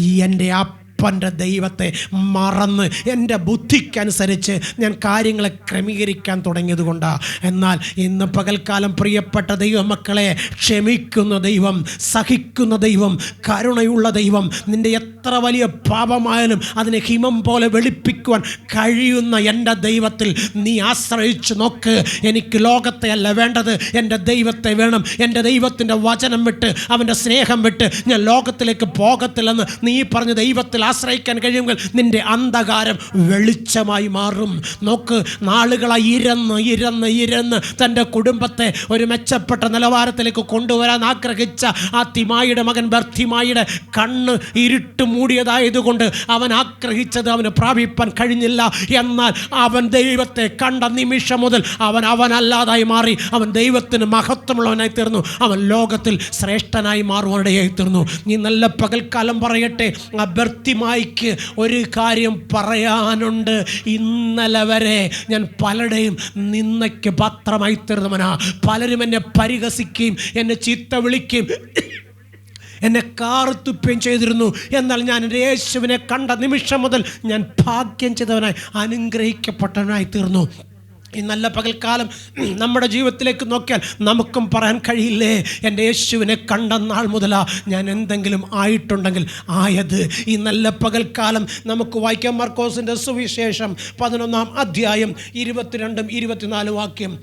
ഈ എൻ്റെ അപ്പൻ്റെ ദൈവത്തെ മറന്ന് എൻ്റെ ബുദ്ധിക്കനുസരിച്ച് ഞാൻ കാര്യങ്ങളെ ക്രമീകരിക്കാൻ തുടങ്ങിയത് കൊണ്ടാണ്. എന്നാൽ ഇന്ന് പകൽക്കാലം പ്രിയപ്പെട്ട ദൈവമക്കളെ, ക്ഷമിക്കുന്ന ദൈവം, സഹിക്കുന്ന ദൈവം, കരുണയുള്ള ദൈവം, നിൻ്റെ എത്ര വലിയ പാപമായാലും അതിനെ ഹിമം പോലെ വെളുപ്പിക്കുവാൻ കഴിയുന്ന എൻ്റെ ദൈവത്തിൽ നീ ആശ്രയിച്ച് നോക്ക്. എനിക്ക് ലോകത്തെ അല്ല വേണ്ടത്, എൻ്റെ ദൈവത്തെ വേണം. എൻ്റെ ദൈവത്തിൻ്റെ വചനം വിട്ട്, അവൻ്റെ സ്നേഹം വിട്ട് ഞാൻ ലോകത്തിലേക്ക് പോകത്തില്ലെന്ന് നീ പറഞ്ഞ ദൈവത്തിൽ ആശ്രയിക്കാൻ കഴിയുമെങ്കിൽ നിൻ്റെ അന്ധകാരം വെളിച്ചമായി മാറും. നോക്ക്, നാളുകളായി ഇരുന്ന് തൻ്റെ കുടുംബത്തെ ഒരു മെച്ചപ്പെട്ട നിലവാരത്തിലേക്ക് കൊണ്ടുവരാൻ ആഗ്രഹിച്ച ആ തിമായിയുടെ മകൻ ബർത്തിമായിയുടെ കണ്ണ് ഇരുട്ട് മൂടിയതായതുകൊണ്ട് അവൻ ആഗ്രഹിച്ചത് അവന് പ്രാപിപ്പാൻ കഴിഞ്ഞില്ല. എന്നാൽ അവൻ ദൈവത്തെ കണ്ട നിമിഷം മുതൽ അവനല്ലാതായി മാറി. അവൻ ദൈവത്തിന് മഹത്വമുള്ളവനായി തീർന്നു. അവൻ ലോകത്തിൽ ശ്രേഷ്ഠനായി മാറുവാനിടയായി തീർന്നു. നീ നല്ല പകൽക്കാലം പറയട്ടെ, ആ ബർത്തിമായിക്ക് ഒരു കാര്യം പറയാനുണ്ട്. ഇന്നലെ വരെ ഞാൻ പലരുടെയും നിന്നയ്ക്ക് പാത്രമായി തീർന്നവനാ. പലരും എന്നെ പരിഹസിക്കുകയും എന്നെ ചീത്ത വിളിക്കുകയും എന്നെ കാർത്തുപ്പയും ചെയ്തിരുന്നു. എന്നാൽ ഞാൻ എൻ്റെ യേശുവിനെ കണ്ട നിമിഷം മുതൽ ഞാൻ ഭാഗ്യം ചെയ്തവനായി, അനുഗ്രഹിക്കപ്പെട്ടവനായി തീർന്നു. ഈ നല്ല പകൽക്കാലം നമ്മുടെ ജീവിതത്തിലേക്ക് നോക്കിയാൽ നമുക്കും പറയാൻ കഴിയില്ലേ, എൻ്റെ യേശുവിനെ കണ്ട നാൾ മുതലാ ഞാൻ എന്തെങ്കിലും ആയിട്ടുണ്ടെങ്കിൽ ആയത്. ഈ നല്ല പകൽക്കാലം നമുക്ക് വായിക്കാം. മർക്കോസിൻ്റെ സുവിശേഷം 11-ാം അധ്യായം 22-24 വാക്യം.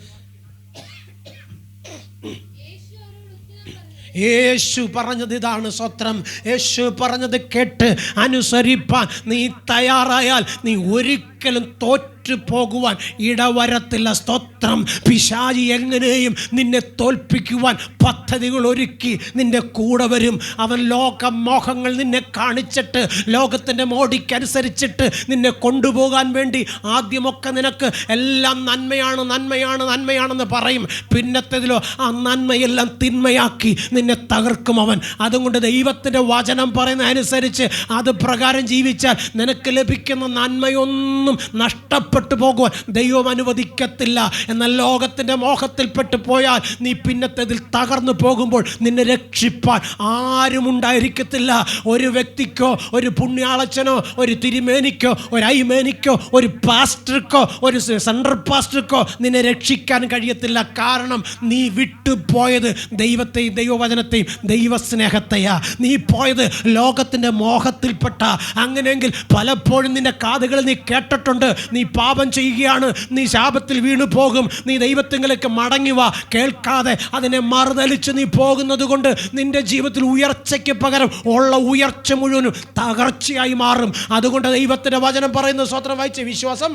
യേശു പറഞ്ഞത് ഇതാണ്. സ്വത്രം. യേശു പറഞ്ഞത് കേട്ട് അനുസരിപ്പാൻ നീ തയ്യാറായാൽ നീ ഒരിക്കലും തോറ്റു പോകുവാൻ ഇടവരത്തില്ല. സ്തോത്രം. പിശാചി എങ്ങനെയും നിന്നെ തോൽപ്പിക്കുവാൻ പദ്ധതികൾ ഒരുക്കി നിന്റെ കൂടെ വരും. അവൻ ലോകമോഹങ്ങൾ നിന്നെ കാണിച്ചിട്ട്, ലോകത്തിൻ്റെ മോടിക്കനുസരിച്ചിട്ട് നിന്നെ കൊണ്ടുപോകാൻ വേണ്ടി ആദ്യമൊക്കെ നിനക്ക് എല്ലാം നന്മയാണ് നന്മയാണ് നന്മയാണെന്ന് പറയും. പിന്നത്തേതിലോ ആ നന്മയെല്ലാം തിന്മയാക്കി നിന്നെ തകർക്കും അവൻ. അതുകൊണ്ട് ദൈവത്തിൻ്റെ വചനം പറയുന്ന അനുസരിച്ച് അത് പ്രകാരം ജീവിച്ചാൽ നിനക്ക് ലഭിക്കുന്ന നന്മയൊന്നും നഷ്ടപ്പെട്ടു പോകുവാൻ ദൈവം അനുവദിക്കത്തില്ല. എന്നാൽ ലോകത്തിൻ്റെ മോഹത്തിൽപ്പെട്ടു പോയാൽ നീ പിന്നത്തേതിൽ തകർന്നു പോകുമ്പോൾ നിന്നെ രക്ഷിപ്പാൻ ആരും ഉണ്ടായിരിക്കത്തില്ല. ഒരു വ്യക്തിക്കോ, ഒരു പുണ്യാളച്ചനോ, ഒരു തിരുമേനിക്കോ, ഒരു ഐമേനിക്കോ, ഒരു പാസ്റ്റർക്കോ, ഒരു സെൻട്രൽ പാസ്റ്റർക്കോ നിന്നെ രക്ഷിക്കാൻ കഴിയത്തില്ല. കാരണം നീ വിട്ടുപോയത് ദൈവത്തെയും ദൈവവചനത്തെയും ദൈവസ്നേഹത്തെയാ. നീ പോയത് ലോകത്തിൻ്റെ മോഹത്തിൽപ്പെട്ട. അങ്ങനെയെങ്കിൽ പലപ്പോഴും നിന്റെ കാതുകളിൽ നീ കേട്ടിട്ടുണ്ട്, നീ പാപം ചെയ്യുകയാണ്, നീ ശാപത്തിൽ വീണു പോകും, നീ ദൈവത്തിലേക്ക് മടങ്ങി വാ. കേൾക്കാതെ അതിനെ മറുതലിച്ച് നീ പോകുന്നത് കൊണ്ട് നിന്റെ ജീവിതത്തിൽ ഉയർച്ചയ്ക്ക് പകരം ഉള്ള ഉയർച്ച മുഴുവനും തകർച്ചയായി മാറും. അതുകൊണ്ട് ദൈവത്തിൻ്റെ വചനം പറയുന്ന സ്വത്രം വായിച്ച വിശ്വാസം,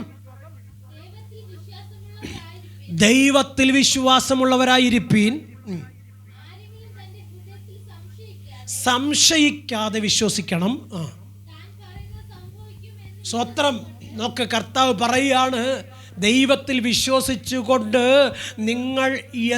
ദൈവത്തിൽ വിശ്വാസമുള്ളവരായിരിപ്പീൻ, സംശയിക്കാതെ വിശ്വസിക്കണം. സ്വത്രം. നോക്ക്, കർത്താവ് പറയുകയാണ്, ദൈവത്തിൽ വിശ്വസിച്ചുകൊണ്ട് നിങ്ങൾ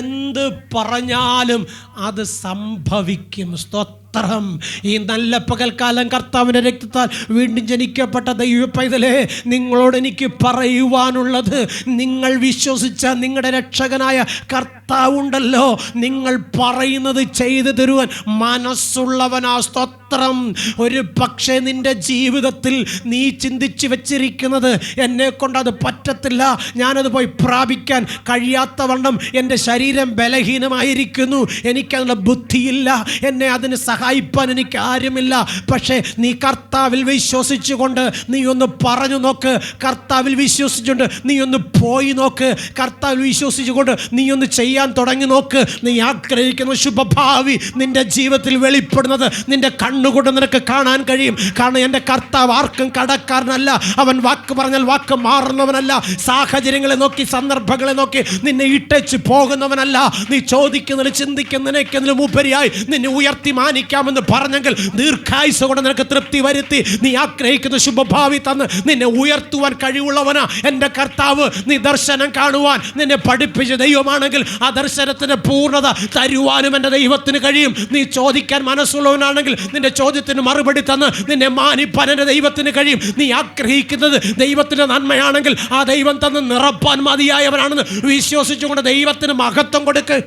എന്ത് പറഞ്ഞാലും അത് സംഭവിക്കും. സ്തോത്രം. ഈ നല്ല പകൽക്കാലം കർത്താവിൻ്റെ രക്തത്താൽ വീണ്ടും ജനിക്കപ്പെട്ട ദൈവ പൈതലേ, നിങ്ങളോട് എനിക്ക് പറയുവാനുള്ളത്, നിങ്ങൾ വിശ്വസിച്ച നിങ്ങളുടെ രക്ഷകനായ കർത്താവുണ്ടല്ലോ, നിങ്ങൾ പറയുന്നത് ചെയ്തു തരുവാൻ മനസ്സുള്ളവനാ. സ്തോത്രം. ഒരു പക്ഷേ നിൻ്റെ ജീവിതത്തിൽ നീ ചിന്തിച്ച് വെച്ചിരിക്കുന്നത്, എന്നെ കൊണ്ടത് പറ്റത്തില്ല, ഞാനത് പോയി പ്രാപിക്കാൻ കഴിയാത്തവണ്ണം എൻ്റെ ശരീരം ബലഹീനമായിരിക്കുന്നു, എനിക്കതിനുള്ള ബുദ്ധിയില്ല, എന്നെ അതിന് സഹായിപ്പാൻ എനിക്ക് ആരുമില്ല. പക്ഷേ നീ കർത്താവിൽ വിശ്വസിച്ചുകൊണ്ട് നീ ഒന്ന് പറഞ്ഞു നോക്ക്. കർത്താവിൽ വിശ്വസിച്ചുകൊണ്ട് നീ ഒന്ന് പോയി നോക്ക്. കർത്താവിൽ വിശ്വസിച്ചുകൊണ്ട് നീ ഒന്ന് ചെയ്യാൻ തുടങ്ങി നോക്ക്. നീ ആഗ്രഹിക്കുന്ന ശുഭഭാവി നിൻ്റെ ജീവിതത്തിൽ വെളിപ്പെടുന്നത് നിൻ്റെ കണ്ണുകൊണ്ട് നിനക്ക് കാണാൻ കഴിയും. കാരണം എൻ്റെ കർത്താവ് ആർക്കും കടക്കാരനല്ല. അവൻ വാക്ക് പറഞ്ഞാൽ വാക്ക് മാറുന്നവനല്ല. സാഹചര്യങ്ങളെ നോക്കി, സന്ദർഭങ്ങളെ നോക്കി നിന്നെ ഇട്ടേച്ച് പോകുന്നവനല്ല. നീ ചോദിക്കുന്നതിന് ചിന്തിക്കുന്നതിനേക്കെങ്കിലും ഉപരിയായി നിന്നെ ഉയർത്തി മാനിക്കാമെന്ന് പറഞ്ഞെങ്കിൽ ദീർഘായുസ്സ് കൊണ്ട് നിനക്ക് തൃപ്തി വരുത്തി നീ ആഗ്രഹിക്കുന്ന ശുഭഭാവി തന്ന് നിന്നെ ഉയർത്തുവാൻ കഴിവുള്ളവനാ എൻ്റെ കർത്താവ്. നീ ദർശനം കാണുവാൻ നിന്നെ പഠിപ്പിച്ച ദൈവമാണെങ്കിൽ ആ ദർശനത്തിന് പൂർണ്ണത തരുവാനും എൻ്റെ ദൈവത്തിന് കഴിയും. നീ ചോദിക്കാൻ മനസ്സുള്ളവനാണെങ്കിൽ നിന്റെ ചോദ്യത്തിന് മറുപടി തന്ന് നിന്നെ മാനിപ്പാൻ എൻ്റെ ദൈവത്തിന് കഴിയും. നീ ആഗ്രഹിക്കുന്നത് ദൈവത്തിൻ്റെ നന്മയാണെങ്കിൽ ആ ദൈവം തന്ന് നിറപ്പാൻ മതിയായവനാണെന്ന് വിശ്വസിച്ചുകൊണ്ട് ദൈവത്തിന് മഹത്വം കൊടുക്ക്.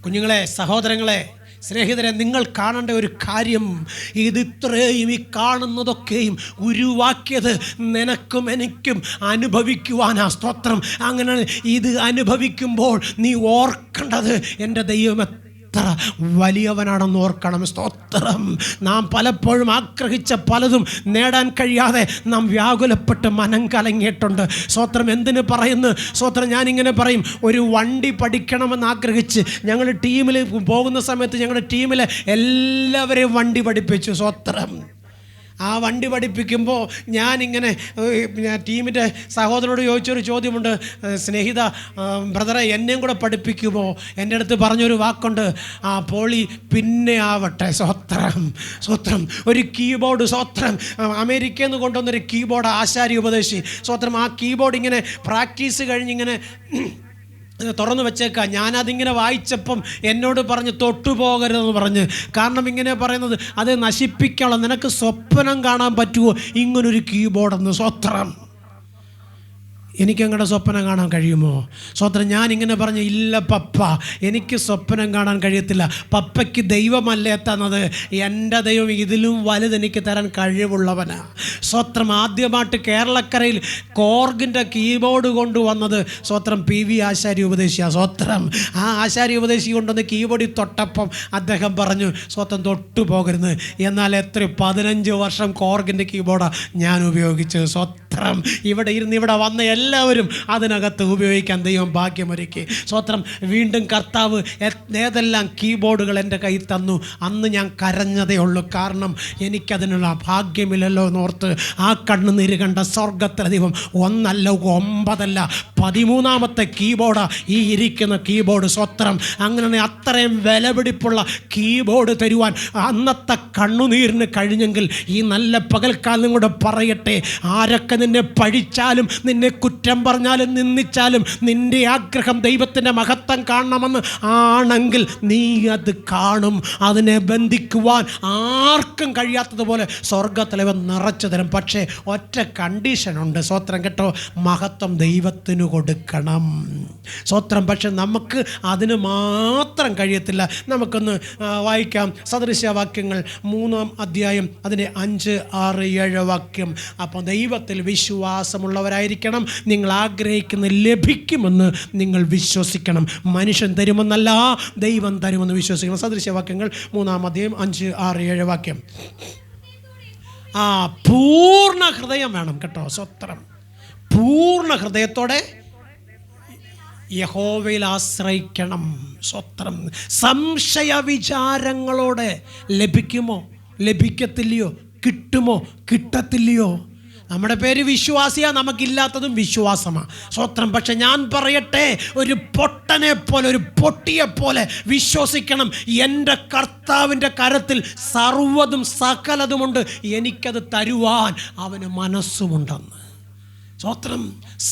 കുഞ്ഞുങ്ങളെ, സഹോദരങ്ങളെ, സ്നേഹിതരെ, നിങ്ങൾ കാണേണ്ട ഒരു കാര്യം, ഇത്രയും ഈ കാണുന്നതൊക്കെയും ഉരുവാക്കിയത് നിനക്കും എനിക്കും അനുഭവിക്കുവാനാ. സ്തോത്രം. അങ്ങനെ ഇത് അനുഭവിക്കുമ്പോൾ നീ ഓർക്കേണ്ടത്, എൻ്റെ ദൈവം എത്ര വലിയവനാണെന്ന് ഓർക്കണം. സ്തോത്രം. നാം പലപ്പോഴും ആഗ്രഹിച്ച പലതും നേടാൻ കഴിയാതെ നാം വ്യാകുലപ്പെട്ട് മനം കലങ്ങിയിട്ടുണ്ട്. സ്തോത്രം. എന്തിന് പറയുന്നു? സ്തോത്രം. ഞാനിങ്ങനെ പറയും, ഒരു വണ്ടി പഠിക്കണമെന്ന് ആഗ്രഹിച്ച് ഞങ്ങൾ ടീമിൽ പോകുന്ന സമയത്ത് ഞങ്ങളുടെ ടീമിലെ എല്ലാവരെയും വണ്ടി പഠിപ്പിച്ചു. സ്തോത്രം. ആ വണ്ടി പഠിപ്പിക്കുമ്പോൾ ഞാനിങ്ങനെ ടീമിൻ്റെ സഹോദരനോട് ചോദിച്ചൊരു ചോദ്യമുണ്ട്, സ്നേഹിത ബ്രദറെ എന്നെയും കൂടെ പഠിപ്പിക്കുമോ? എൻ്റെ അടുത്ത് പറഞ്ഞൊരു വാക്കുണ്ട്, ആ പോളി പിന്നെ ആവട്ടെ. സ്വത്രം. സ്വത്രം. ഒരു കീബോർഡ്, സ്വത്രം, അമേരിക്കയിൽ നിന്ന് കൊണ്ടുവന്നൊരു കീബോർഡ് ആശാരി ഉപദേശി. സ്വത്രം. ആ കീബോർഡ് ഇങ്ങനെ പ്രാക്ടീസ് കഴിഞ്ഞിങ്ങനെ തുറന്നു വെച്ചേക്കാം. ഞാനതിങ്ങനെ വായിച്ചപ്പം എന്നോട് പറഞ്ഞ് തൊട്ടുപോകരുതെന്ന് പറഞ്ഞ്. കാരണം ഇങ്ങനെ പറയുന്നത്, അത് നശിപ്പിക്കാനുള്ള നിനക്ക് സ്വപ്നം കാണാൻ പറ്റുമോ ഇങ്ങനൊരു കീബോർഡെന്ന്? സ്വത്രം. എനിക്കങ്ങടെ സ്വപ്നം കാണാൻ കഴിയുമോ? സ്വത്രം. ഞാനിങ്ങനെ പറഞ്ഞു, ഇല്ല പപ്പ, എനിക്ക് സ്വപ്നം കാണാൻ കഴിയത്തില്ല. പപ്പയ്ക്ക് ദൈവമല്ലേ തന്നത്, എൻ്റെ ദൈവം ഇതിലും വലുത് എനിക്ക് തരാൻ കഴിവുള്ളവനാ. സ്വത്രം. ആദ്യമായിട്ട് കേരളക്കരയിൽ കോർഗിൻ്റെ കീബോർഡ് കൊണ്ടുവന്നത് സ്വത്രം PV ആശാരി ഉപദേശിയാണ്. സ്വത്രം. ആ ആശാരി ഉപദേശി കൊണ്ടുവന്ന് കീബോർഡിൽ തൊട്ടപ്പം അദ്ദേഹം പറഞ്ഞു, സ്വത്രം തൊട്ടു പോകരുത്. എന്നാൽ 15 വർഷം കോർഗിൻ്റെ കീബോർഡാണ് ഞാൻ ഉപയോഗിച്ചത്. സ്വത്രം. സ്വത്രം. ഇവിടെ ഇരുന്ന് ഇവിടെ വന്ന എല്ലാവരും അതിനകത്ത് ഉപയോഗിക്കാൻ ദൈവം ഭാഗ്യമൊരുക്കി. സ്വത്രം. വീണ്ടും കർത്താവ് ഏതെല്ലാം കീബോർഡുകൾ എൻ്റെ കയ്യിൽ തന്നു, അന്ന് ഞാൻ കരഞ്ഞതേ ഉള്ളൂ. കാരണം എനിക്കതിനുള്ള ഭാഗ്യമില്ലല്ലോ എന്നോർത്ത് ആ കണ്ണുനീര് കണ്ട സ്വർഗത്തിലെ ദൈവം 1 അല്ല 9 അല്ല 13ാമത്തെ കീബോർഡാണ് ഈ ഇരിക്കുന്ന കീബോർഡ്. സ്വത്രം. അങ്ങനെ അത്രയും വിലപിടിപ്പുള്ള കീബോർഡ് തരുവാൻ അന്നത്തെ കണ്ണുനീരിന് കഴിഞ്ഞെങ്കിൽ ഈ നല്ല പകൽക്കാലം കൂടെ പറയട്ടെ, ആരൊക്കെ നിന്നെ പഴിച്ചാലും നിന്നെ കുറ്റം പറഞ്ഞാലും നിന്ദിച്ചാലും നിൻ്റെ ആഗ്രഹം ദൈവത്തിൻ്റെ മഹത്വം കാണണമെന്ന് ആണെങ്കിൽ നീ അത് കാണും. അതിനെ ബന്ധിക്കുവാൻ ആർക്കും കഴിയാത്തതുപോലെ സ്വർഗത്തിലവൻ നിറച്ചു തരും. പക്ഷേ ഒറ്റ കണ്ടീഷനുണ്ട്. സ്വത്രം കേട്ടോ, മഹത്വം ദൈവത്തിന് കൊടുക്കണം. സ്വത്രം. പക്ഷെ നമുക്ക് അതിന് മാത്രം കഴിയത്തില്ല. നമുക്കൊന്ന് വായിക്കാം സദൃശവാക്യങ്ങൾ 3-ാം അധ്യായം അതിൻ്റെ 5, 6, 7 വാക്യം. അപ്പോൾ ദൈവത്തിൽ വിശ്വാസമുള്ളവരായിരിക്കണം. നിങ്ങൾ ആഗ്രഹിക്കുന്ന ലഭിക്കുമെന്ന് നിങ്ങൾ വിശ്വസിക്കണം. മനുഷ്യൻ തരുമെന്നല്ല, ദൈവം തരുമെന്ന് വിശ്വസിക്കണം. സദൃശവാക്യങ്ങൾ 3-ാം അധ്യായം 5, 6, 7 വാക്യം. പൂർണ്ണ ഹൃദയം വേണം കേട്ടോ. സ്വത്രം. പൂർണ്ണ ഹൃദയത്തോടെ യഹോവയിൽ ആശ്രയിക്കണം. സ്വത്രം. സംശയ വിചാരങ്ങളോടെ ലഭിക്കുമോ ലഭിക്കത്തില്ലയോ, കിട്ടുമോ കിട്ടത്തില്ലയോ. നമ്മുടെ പേര് വിശ്വാസിയാ, നമുക്കില്ലാത്തതും വിശ്വാസമാണ്. സ്വത്രം. പക്ഷെ ഞാൻ പറയട്ടെ, ഒരു പൊട്ടനെ പോലെ ഒരു പൊട്ടിയെപ്പോലെ വിശ്വസിക്കണം. എൻ്റെ കർത്താവിൻ്റെ കരത്തിൽ സർവ്വതും സകലതുമുണ്ട്, എനിക്കത് തരുവാൻ അവന് മനസ്സുമുണ്ടെന്ന്. സ്വത്രം.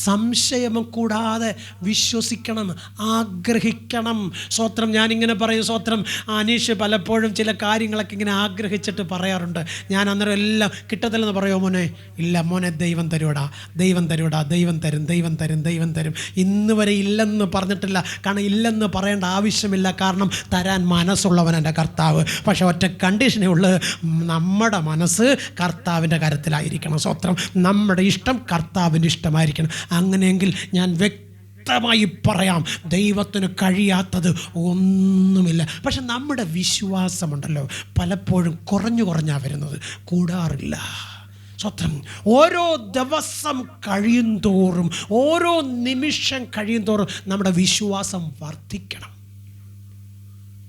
സംശയം കൂടാതെ വിശ്വസിക്കണം, ആഗ്രഹിക്കണം. സ്വത്രം. ഞാനിങ്ങനെ പറയും. സ്വത്രം. അനീഷ് പലപ്പോഴും ചില കാര്യങ്ങളൊക്കെ ഇങ്ങനെ ആഗ്രഹിച്ചിട്ട് പറയാറുണ്ട്. ഞാൻ അന്നേരം എല്ലാം കിട്ടത്തില്ലെന്ന് പറയുമോ മോനെ? ഇല്ല മോനെ, ദൈവം തരുവടാ, ദൈവം തരുവടാ, ദൈവം തരും, ദൈവം തരും, ദൈവം തരും. ഇന്ന് വരെ ഇല്ലെന്ന് പറഞ്ഞിട്ടില്ല. കാരണം ഇല്ലെന്ന് പറയേണ്ട ആവശ്യമില്ല. കാരണം തരാൻ മനസ്സുള്ളവൻ എൻ്റെ കർത്താവ്. പക്ഷെ ഒറ്റ കണ്ടീഷനേ ഉള്ളൂ, നമ്മുടെ മനസ്സ് കർത്താവിൻ്റെ കരത്തിലായിരിക്കണം. സ്വത്രം. നമ്മുടെ ഇഷ്ടം കർത്താവിൻ്റെ ഇഷ്ടമായിരിക്കണം. അങ്ങനെയെങ്കിൽ ഞാൻ വ്യക്തമായി പറയാം, ദൈവത്തിന് കഴിയാത്തത് ഒന്നുമില്ല. പക്ഷെ നമ്മുടെ വിശ്വാസമുണ്ടല്ലോ പലപ്പോഴും കുറഞ്ഞാ വരുന്നത്, കൂടാറില്ല. സ്വത്രം. ഓരോ ദിവസം കഴിയും തോറും, ഓരോ നിമിഷം കഴിയും തോറും നമ്മുടെ വിശ്വാസം വർദ്ധിക്കണം.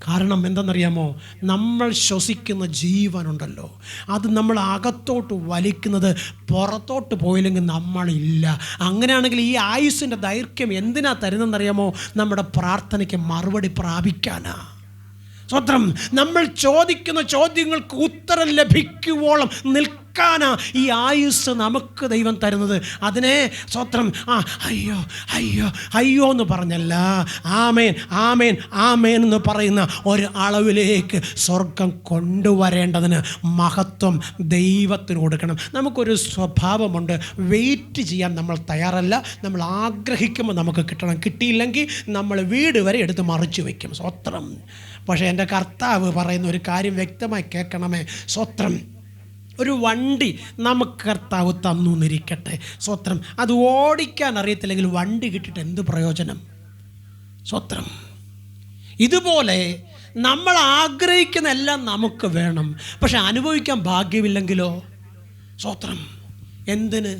കാരണം എന്തെന്നറിയാമോ? നമ്മൾ ശ്വസിക്കുന്ന ജീവനുണ്ടല്ലോ, അത് നമ്മൾ അകത്തോട്ട് വലിക്കുന്നത് പുറത്തോട്ട് പോയില്ലെങ്കിൽ നമ്മളില്ല. അങ്ങനെയാണെങ്കിൽ ഈ ആയുസ്സിൻ്റെ ദൈർഘ്യം എന്തിനാ തരുന്നതെന്നറിയാമോ? നമ്മുടെ പ്രാർത്ഥനയ്ക്ക് മറുപടി പ്രാപിക്കാനാ. സ്വത്രം. നമ്മൾ ചോദിക്കുന്ന ചോദ്യങ്ങൾക്ക് ഉത്തരം ലഭിക്കുവോളം നിൽക്കാനാ ഈ ആയുസ് നമുക്ക് ദൈവം തരുന്നത്. അതിനെ സ്വത്രം അയ്യോ അയ്യോ അയ്യോ എന്ന് പറഞ്ഞല്ല, ആമേൻ ആമേൻ ആമേൻ എന്ന് പറയുന്ന ഒരു അളവിലേക്ക് സ്വർഗം കൊണ്ടുവരേണ്ടതിന് മഹത്വം ദൈവത്തിന് കൊടുക്കണം. നമുക്കൊരു സ്വഭാവമുണ്ട്, വെയിറ്റ് ചെയ്യാൻ നമ്മൾ തയ്യാറല്ല. നമ്മൾ ആഗ്രഹിക്കുമ്പോൾ നമുക്ക് കിട്ടണം, കിട്ടിയില്ലെങ്കിൽ നമ്മൾ വീട് വരെ എടുത്ത് മറിച്ച് വയ്ക്കും. സ്വത്രം. പക്ഷേ എൻ്റെ കർത്താവ് പറയുന്ന ഒരു കാര്യം വ്യക്തമായി കേൾക്കണമേ. സ്വത്രം. ഒരു വണ്ടി നമുക്ക് കർത്താവ് തന്നു എന്നിരിക്കട്ടെ. സ്വത്രം. അത് ഓടിക്കാൻ അറിയത്തില്ലെങ്കിൽ വണ്ടി കിട്ടിയിട്ട് എന്ത് പ്രയോജനം? സ്വത്രം. ഇതുപോലെ നമ്മൾ ആഗ്രഹിക്കുന്ന എല്ലാം നമുക്ക് വേണം, പക്ഷെ അനുഭവിക്കാൻ ഭാഗ്യമില്ലെങ്കിലോ? സ്വത്രം. എന്തിന്?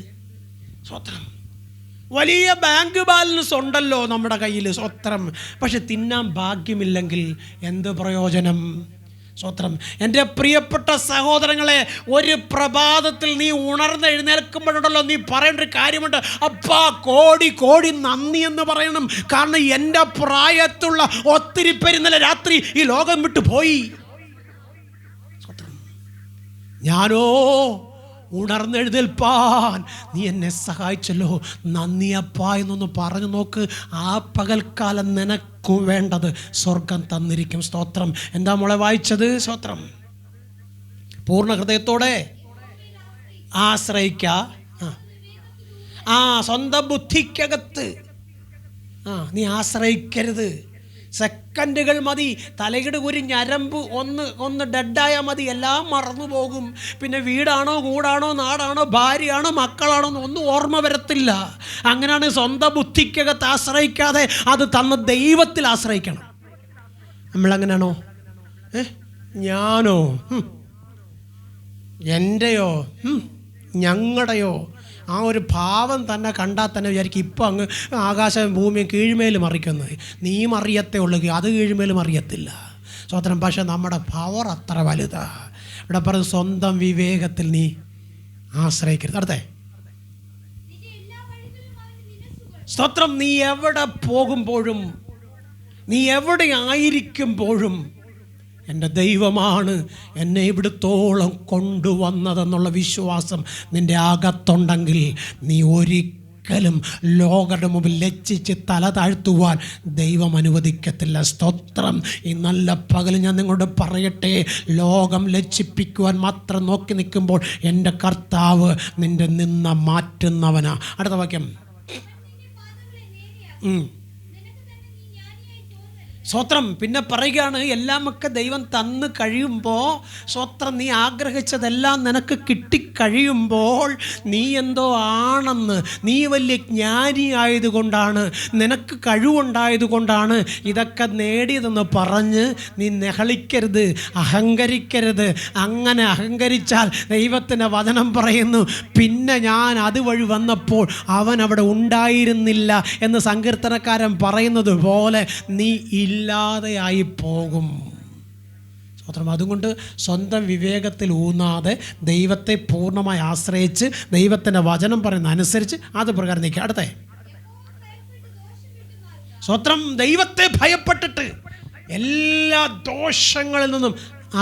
സ്വത്രം. വലിയ ബാങ്ക് ബാലൻസ് ഉണ്ടല്ലോ നമ്മുടെ കയ്യിൽ. സ്വത്രം. പക്ഷെ തിന്നാൻ ഭാഗ്യമില്ലെങ്കിൽ എന്ത് പ്രയോജനം? സ്വത്രം. എൻ്റെ പ്രിയപ്പെട്ട സഹോദരങ്ങളെ, ഒരു പ്രഭാതത്തിൽ നീ ഉണർന്നെഴുന്നേൽക്കുമ്പോഴുണ്ടല്ലോ നീ പറയേണ്ട ഒരു കാര്യമുണ്ട്. അപ്പാ കോടി കോടി നന്ദി എന്ന് പറയണം. കാരണം എൻ്റെ പ്രായത്തുള്ള ഒത്തിരി പേര് ഇന്നലെ രാത്രി ഈ ലോകം വിട്ടു പോയി. സ്വത്രം. ഞാനോ ഉണർന്നെഴുന്നേൽപ്പാൻ നീ എന്നെ സഹായിച്ചല്ലോ, നന്ദിയപ്പാ എന്നൊന്ന് പറഞ്ഞു നോക്ക്. ആ പകൽക്കാലം നിനക്ക് വേണ്ടത് സ്വർഗം തന്നിരിക്കും. സ്തോത്രം. എന്താ മോളെ വായിച്ചത്? സ്തോത്രം. പൂർണ്ണ ഹൃദയത്തോടെ ആശ്രയിക്ക. സ്വന്തം ബുദ്ധിക്കകത്ത് നീ ആശ്രയിക്കരുത്. സെക്കൻഡുകൾ മതി. തലയുടെ ഒരു ഞരമ്പ് ഒന്ന് ഡെഡായാൽ മതി, എല്ലാം മറന്നു പോകും. പിന്നെ വീടാണോ കൂടാണോ നാടാണോ ഭാര്യയാണോ മക്കളാണോ ഒന്നും ഓർമ്മ വരത്തില്ല. അങ്ങനെയാണ് സ്വന്തം ബുദ്ധിക്കകത്ത് ആശ്രയിക്കാതെ അത് തന്ന ദൈവത്തിൽ ആശ്രയിക്കണം. നമ്മളങ്ങനെയാണോ? ഞാനോ, എൻ്റെയോ, ഞങ്ങളുടെയോ ആ ഒരു ഭാവം തന്നെ കണ്ടാൽ തന്നെ വിചാരിക്കും ഇപ്പം അങ്ങ് ആകാശവും ഭൂമിയും കീഴ്മേലും മറിക്കുന്നത്, നീയും അറിയത്തേ ഉള്ളൂ, അത് കീഴ്മേലും അറിയത്തില്ല. സ്വതന്ത്രം. പക്ഷെ നമ്മുടെ പവർ അത്ര വലുതാ. ഇവിടെ പറഞ്ഞ് സ്വന്തം വിവേകത്തിൽ നീ ആശ്രയിക്കരുത്. അടുത്തേ സ്തോത്രം. നീ എവിടെ പോകുമ്പോഴും, നീ എവിടെ ആയിരിക്കുമ്പോഴും എൻ്റെ ദൈവമാണ് എന്നെ ഇവിടത്തോളം കൊണ്ടുവന്നതെന്നുള്ള വിശ്വാസം നിൻ്റെ അകത്തുണ്ടെങ്കിൽ നീ ഒരിക്കലും ലോകരുടെ മുമ്പിൽ ലജ്ജിച്ച് തല താഴ്ത്തുവാൻ ദൈവം അനുവദിക്കത്തില്ല. സ്തോത്രം. ഈ നല്ല പകൽ ഞാൻ നിങ്ങളോട് പറയട്ടെ, ലോകം ലജ്ജിപ്പിക്കുവാൻ മാത്രം നോക്കി നിൽക്കുമ്പോൾ എൻ്റെ കർത്താവ് നിൻ്റെ നിന്ന മാറ്റുന്നവനാ. അടുത്ത വാക്യം. സ്വത്രം. പിന്നെ പറയുകയാണ്, എല്ലാമൊക്കെ ദൈവം തന്ന് കഴിയുമ്പോൾ, സ്വത്രം, നീ ആഗ്രഹിച്ചതെല്ലാം നിനക്ക് കിട്ടിക്കഴിയുമ്പോൾ നീ എന്തോ ആണെന്ന്, നീ വലിയ ജ്ഞാനിയായതുകൊണ്ടാണ്, നിനക്ക് കഴിവുണ്ടായതുകൊണ്ടാണ് ഇതൊക്കെ നേടിയതെന്ന് പറഞ്ഞ് നീ നെഹളിക്കരുത്, അഹങ്കരിക്കരുത്. അങ്ങനെ അഹങ്കരിച്ചാൽ ദൈവത്തിൻ്റെ വചനം പറയുന്നു, പിന്നെ ഞാൻ അതുവഴി വന്നപ്പോൾ അവൻ അവിടെ ഉണ്ടായിരുന്നില്ല എന്ന് സങ്കീർത്തനക്കാരൻ പറയുന്നത് പോലെ നീ ഇല്ലാതെയായി പോകും. സ്വതന്ത്രം. അതുകൊണ്ട് സ്വന്തം വിവേകത്തിൽ ഊന്നാതെ ദൈവത്തെ പൂർണ്ണമായി ആശ്രയിച്ച് ദൈവത്തിൻ്റെ വചനം പറയുന്ന അനുസരിച്ച് അത് പ്രകാരം നിൽക്കുക. അടുത്തേ സ്വതന്ത്രം. ദൈവത്തെ ഭയപ്പെട്ടിട്ട് എല്ലാ ദോഷങ്ങളിൽ നിന്നും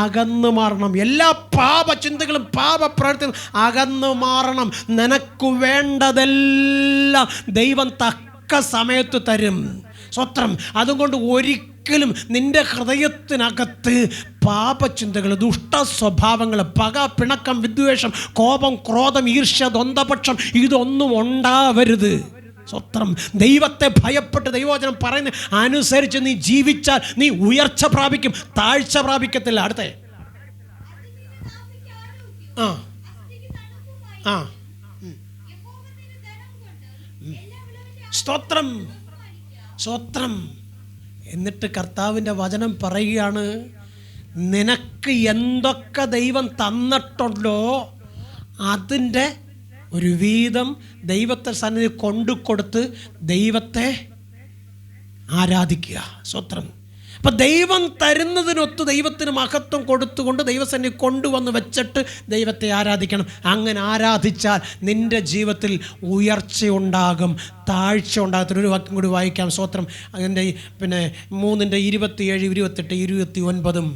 അകന്നു മാറണം. എല്ലാ പാപചിന്തകളും പാപപ്രവർത്തികളും അകന്നു മാറണം. നിനക്ക് വേണ്ടതെല്ലാം ദൈവം തക്ക സമയത്ത് തരും. സ്വത്രം. അതുകൊണ്ട് ഒരിക്കലും നിൻ്റെ ഹൃദയത്തിനകത്ത് പാപചിന്തകൾ, ദുഷ്ട സ്വഭാവങ്ങൾ, പക, പിണക്കം, വിദ്വേഷം, കോപം, ക്രോധം, ഈർഷ്യ, ദ്വന്ദ്പക്ഷം ഇതൊന്നും ഉണ്ടാവരുത്. സ്വത്രം. ദൈവത്തെ ഭയപ്പെട്ട് ദൈവവചനം പറയുന്ന അനുസരിച്ച് നീ ജീവിച്ചാൽ നീ ഉയർച്ച പ്രാപിക്കും, താഴ്ച പ്രാപിക്കത്തില്ല. അടുത്തേ സ്തോത്രം. സ്വത്രം. എന്നിട്ട് കർത്താവിൻ്റെ വചനം പറയുകയാണ്, നിനക്ക് എന്തൊക്കെ ദൈവം തന്നിട്ടുണ്ടോ അതിൻ്റെ ഒരു വീതം ദൈവത്തെ സന്നിധി കൊണ്ടുകൊടുത്ത് ദൈവത്തെ ആരാധിക്കുക. സ്വത്രം. അപ്പം ദൈവം തരുന്നതിനൊത്ത് ദൈവത്തിന് മഹത്വം കൊടുത്തുകൊണ്ട് ദൈവസന്നിധി കൊണ്ടുവന്ന് വെച്ചിട്ട് ദൈവത്തെ ആരാധിക്കണം. അങ്ങനെ ആരാധിച്ചാൽ നിൻ്റെ ജീവിതത്തിൽ ഉയർച്ചയുണ്ടാകും, താഴ്ച ഉണ്ടാകത്തില്ല. ഒരു വാക്യം കൂടി വായിക്കാം. സ്വത്രം. അതിൻ്റെ 3:27, 28, 29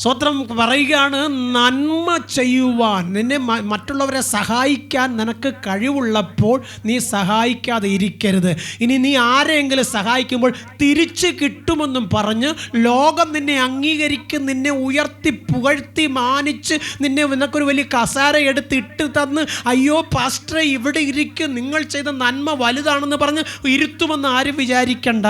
സ്വത്രം പറയുകയാണ്, നന്മ ചെയ്യുവാൻ, നിന്നെ മറ്റുള്ളവരെ സഹായിക്കാൻ നിനക്ക് കഴിവുള്ളപ്പോൾ നീ സഹായിക്കാതെ ഇരിക്കരുത്. ഇനി നീ ആരെങ്കിലും സഹായിക്കുമ്പോൾ തിരിച്ച് കിട്ടുമെന്നും പറഞ്ഞ് ലോകം നിന്നെ അംഗീകരിക്കും, നിന്നെ ഉയർത്തി പുകഴ്ത്തി മാനിച്ച് നിനക്കൊരു വലിയ കസാര എടുത്ത് ഇട്ട് തന്ന്, അയ്യോ പാസ്റ്ററെ ഇവിടെ ഇരിക്കും, നിങ്ങൾ ചെയ്ത നന്മ വലുതാണെന്ന് പറഞ്ഞ് ഇരുത്തുമെന്ന് ആരും വിചാരിക്കണ്ട.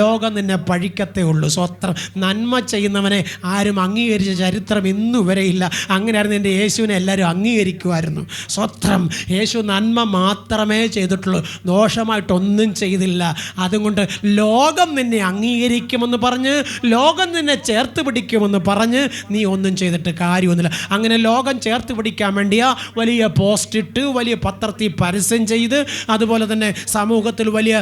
ലോകം നിന്നെ പഴിക്കത്തേ ഉള്ളൂ. സ്വത്രം. നന്മ ചെയ്യുന്നവനെ ആരും അംഗീകരിച്ച ചരിത്രം ഇന്നുവരെ ഇല്ല. അങ്ങനെയായിരുന്നു എൻ്റെ യേശുവിനെ എല്ലാവരും അംഗീകരിക്കുമായിരുന്നു. സ്വത്രം. യേശു നന്മ മാത്രമേ ചെയ്തിട്ടുള്ളൂ, ദോഷമായിട്ടൊന്നും ചെയ്തില്ല. അതുകൊണ്ട് ലോകം നിന്നെ അംഗീകരിക്കുമെന്ന് പറഞ്ഞ്, ലോകം നിന്നെ ചേർത്ത് പിടിക്കുമെന്ന് പറഞ്ഞ് നീ ഒന്നും ചെയ്തിട്ട് കാര്യമൊന്നുമില്ല. അങ്ങനെ ലോകം ചേർത്ത് പിടിക്കാൻ വേണ്ടിയാ വലിയ പോസ്റ്റ് ഇട്ട്, വലിയ പത്രത്തിൽ പരസ്യം ചെയ്ത്, അതുപോലെ തന്നെ സമൂഹത്തിൽ വലിയ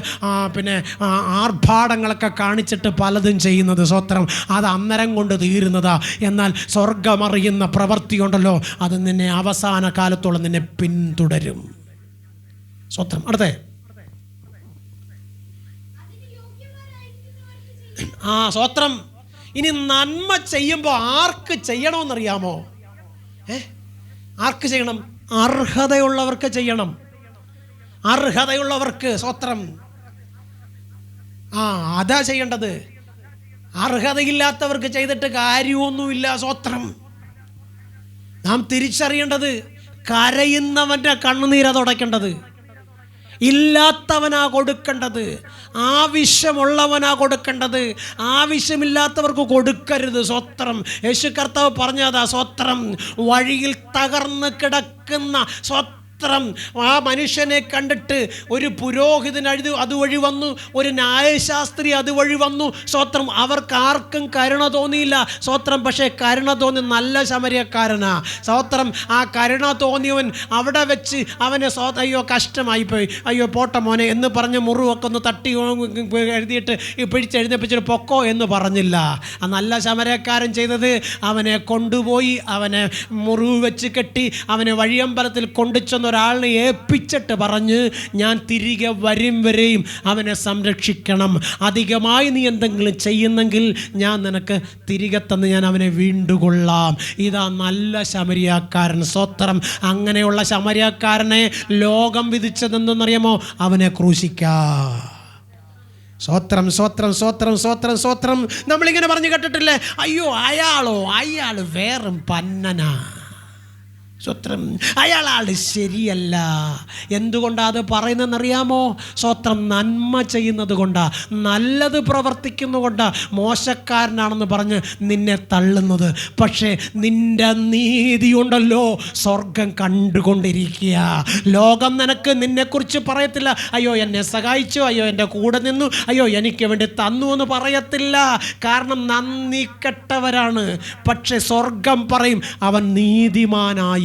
ആർഭാടങ്ങളൊക്കെ കാണിച്ചിട്ട് പലതും ചെയ്യുന്നത്. സ്വത്രം. അത് അന്നേരം കൊണ്ട് തീരുന്നതാ. എന്നാൽ സ്വർഗമറിയുന്ന പ്രവൃത്തിയുണ്ടല്ലോ, അത് നിന്നെ അവസാന കാലത്തോളം നിന്നെ പിന്തുടരും. സ്വത്രം. അടുത്തേ സ്വത്രം. ഇനി നന്മ ചെയ്യുമ്പോൾ ആർക്ക് ചെയ്യണമെന്നറിയാമോ? ആർക്ക് ചെയ്യണം? അർഹതയുള്ളവർക്ക് ചെയ്യണം. അർഹതയുള്ളവർക്ക്. സ്വത്രം. അതാ ചെയ്യേണ്ടത്. അർഹതയില്ലാത്തവർക്ക് ചെയ്തിട്ട് കാര്യമൊന്നുമില്ല. സ്വത്രം. നാം തിരിച്ചറിയേണ്ടത്, കരയുന്നവൻ്റെ കണ്ണുനീരാ തുടയ്ക്കേണ്ടത്, ഇല്ലാത്തവനാ കൊടുക്കേണ്ടത്, ആവശ്യമുള്ളവനാ കൊടുക്കേണ്ടത്. ആവശ്യമില്ലാത്തവർക്ക് കൊടുക്കരുത്. സ്വത്രം. യേശു കർത്താവ് പറഞ്ഞതാ. സ്വത്രം. വഴിയിൽ തകർന്ന് കിടക്കുന്ന സ്വത്രം. ആ മനുഷ്യനെ കണ്ടിട്ട് ഒരു പുരോഹിതൻ അതുവഴി വന്നു, ഒരു ന്യായശാസ്ത്രി അതുവഴി വന്നു. സ്വത്രം അവർക്ക് ആർക്കും കരുണ തോന്നിയില്ല. സ്വത്രം പക്ഷേ കരുണ തോന്നി നല്ല ശമരിയക്കാരനാ. സ്വത്രം ആ കരുണ തോന്നിയവൻ അവിടെ വെച്ച് അവനെ അയ്യോ കഷ്ടമായിപ്പോയി, അയ്യോ പോട്ട മോനെ എന്ന് പറഞ്ഞ് മുറിവൊക്കെ ഒന്ന് തട്ടി എഴുതിയിട്ട് പിടിച്ചെഴുന്നേപ്പിച്ചിട്ട് പൊക്കോ എന്ന് പറഞ്ഞില്ല. ആ നല്ല ശമരക്കാരൻ ചെയ്തത് അവനെ കൊണ്ടുപോയി അവനെ മുറിവ് വെച്ച് കെട്ടി അവനെ വഴിയമ്പലത്തിൽ കൊണ്ടുചെന്ന് ഒരാളിനെ ഏൽപ്പിച്ചിട്ട് പറഞ്ഞ് ഞാൻ തിരികെ വരും വരെയും അവനെ സംരക്ഷിക്കണം. അധികമായി നീ എന്തെങ്കിലും ചെയ്യുന്നെങ്കിൽ ഞാൻ നിനക്ക് തിരികെ തന്ന് ഞാൻ അവനെ വീണ്ടുകൊള്ളാം. ഇതാ നല്ല ശമരിയാക്കാരൻ. സ്വത്രം അങ്ങനെയുള്ള ശമരിയാക്കാരനെ ലോകം വിധിച്ചതെന്തെന്നറിയാമോ? അവനെ ക്രൂശിക്കാം. സ്വത്രം സ്വത്രം സ്വത്രം സ്വത്രം സ്വത്രം. നമ്മളിങ്ങനെ പറഞ്ഞു കേട്ടിട്ടില്ലേ? അയ്യോ അയാൾ വേറും പന്നനാ. സ്വത്രം അയാളാൾ ശരിയല്ല. എന്തുകൊണ്ടാണ് അത് പറയുന്നതെന്നറിയാമോ? സ്വത്രം നന്മ ചെയ്യുന്നത് കൊണ്ടാണ്, നല്ലത് പ്രവർത്തിക്കുന്നതുകൊണ്ടാണ് മോശക്കാരനാണെന്ന് പറഞ്ഞ് നിന്നെ തള്ളുന്നത്. പക്ഷേ നിൻ്റെ നീതി ഉണ്ടല്ലോ സ്വർഗം കണ്ടുകൊണ്ടിരിക്കുക. ലോകം നിനക്ക് നിന്നെക്കുറിച്ച് പറയത്തില്ല അയ്യോ എന്നെ സഹായിച്ചു, അയ്യോ എൻ്റെ കൂടെ നിന്നു, അയ്യോ എനിക്ക് വേണ്ടി തന്നു എന്ന് പറയത്തില്ല. കാരണം നന്ദി കെട്ടവരാണ്. പക്ഷേ സ്വർഗം പറയും അവൻ നീതിമാനായി.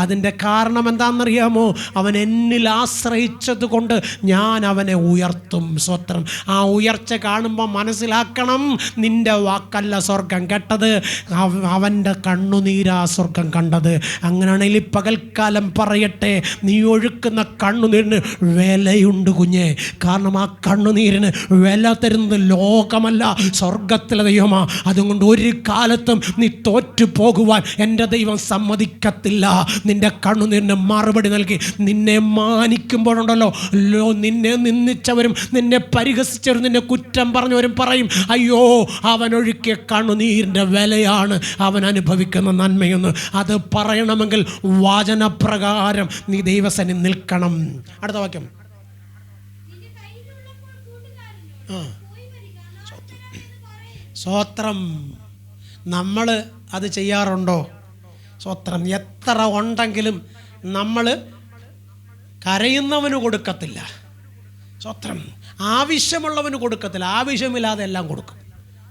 അതിൻ്റെ കാരണം എന്താണെന്നറിയാമോ? അവൻ എന്നിൽ ആശ്രയിച്ചത് കൊണ്ട് ഞാൻ അവനെ ഉയർത്തും. സ്വത്രം ആ ഉയർച്ച കാണുമ്പോൾ മനസ്സിലാക്കണം, നിൻ്റെ വാക്കല്ല സ്വർഗം കേട്ടത്, അവൻ്റെ കണ്ണുനീരാ സ്വർഗം കണ്ടത്. അങ്ങനെയാണെങ്കിൽ പകൽക്കാലം പറയട്ടെ, നീ ഒഴുക്കുന്ന കണ്ണുനീരിന് വിലയുണ്ട് കുഞ്ഞെ. കാരണം ആ കണ്ണുനീരിന് വില തരുന്നത് ലോകമല്ല, സ്വർഗത്തിലെ ദൈവമാ. അതുകൊണ്ട് ഒരു കാലത്തും നീ തോറ്റു പോകുവാൻ എൻ്റെ ദൈവം സമ്മതിക്കത്തില്ല. നിന്റെ കണ്ണുനീരിന് മറുപടി നൽകി നിന്നെ മാനിക്കുമ്പോഴുണ്ടല്ലോ, നിന്നെ നിന്ദിച്ചവരും നിന്നെ പരിഹസിച്ചവരും നിന്നെ കുറ്റം പറഞ്ഞവരും പറയും അയ്യോ അവനൊഴുക്കിയ കണ്ണുനീരിൻ്റെ വിലയാണ് അവൻ അനുഭവിക്കുന്ന നന്മയെന്ന്. അത് പറയണമെങ്കിൽ വാചനപ്രകാരം നീ ദൈവസന്നിധിയിൽ നിൽക്കണം. അടുത്ത വാക്യം. സ്വത്രം നമ്മൾ അത് ചെയ്യാറുണ്ടോ? സ്വത്രം എത്ര ഉണ്ടെങ്കിലും നമ്മൾ കരയുന്നവന് കൊടുക്കത്തില്ല. സ്വത്രം ആവശ്യമുള്ളവന് കൊടുക്കത്തില്ല, ആവശ്യമില്ലാതെ എല്ലാം കൊടുക്കും.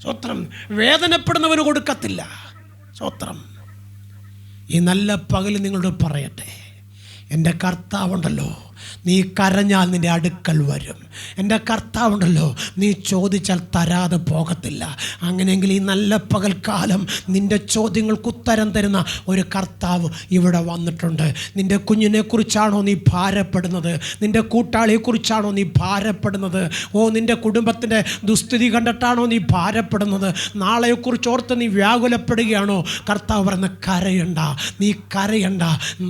സ്വത്രം വേദനപ്പെടുന്നവന് കൊടുക്കത്തില്ല. സ്വത്രം ഈ നല്ല പകൽ നിങ്ങളോട് പറയട്ടെ, എൻ്റെ കർത്താവുണ്ടല്ലോ, നീ കരഞ്ഞാൽ നിൻ്റെ അടുക്കൽ വരും. എൻ്റെ കർത്താവുണ്ടല്ലോ, നീ ചോദിച്ചാൽ തരാതെ പോകത്തില്ല. അങ്ങനെയെങ്കിൽ ഈ നല്ല പകൽക്കാലം നിൻ്റെ ചോദ്യങ്ങൾക്ക് ഉത്തരം തരുന്ന ഒരു കർത്താവ് ഇവിടെ വന്നിട്ടുണ്ട്. നിൻ്റെ കുഞ്ഞിനെക്കുറിച്ചാണോ നീ ഭാരപ്പെടുന്നത്? നിൻ്റെ കൂട്ടാളിയെക്കുറിച്ചാണോ നീ ഭാരപ്പെടുന്നത്? നിൻ്റെ കുടുംബത്തിൻ്റെ ദുസ്ഥിതി കണ്ടിട്ടാണോ നീ ഭാരപ്പെടുന്നത്? നാളെയെക്കുറിച്ച് ഓർത്ത് നീ വ്യാകുലപ്പെടുകയാണോ? കർത്താവ് പറയുന്ന കരയണ്ട, നീ കരയണ്ട.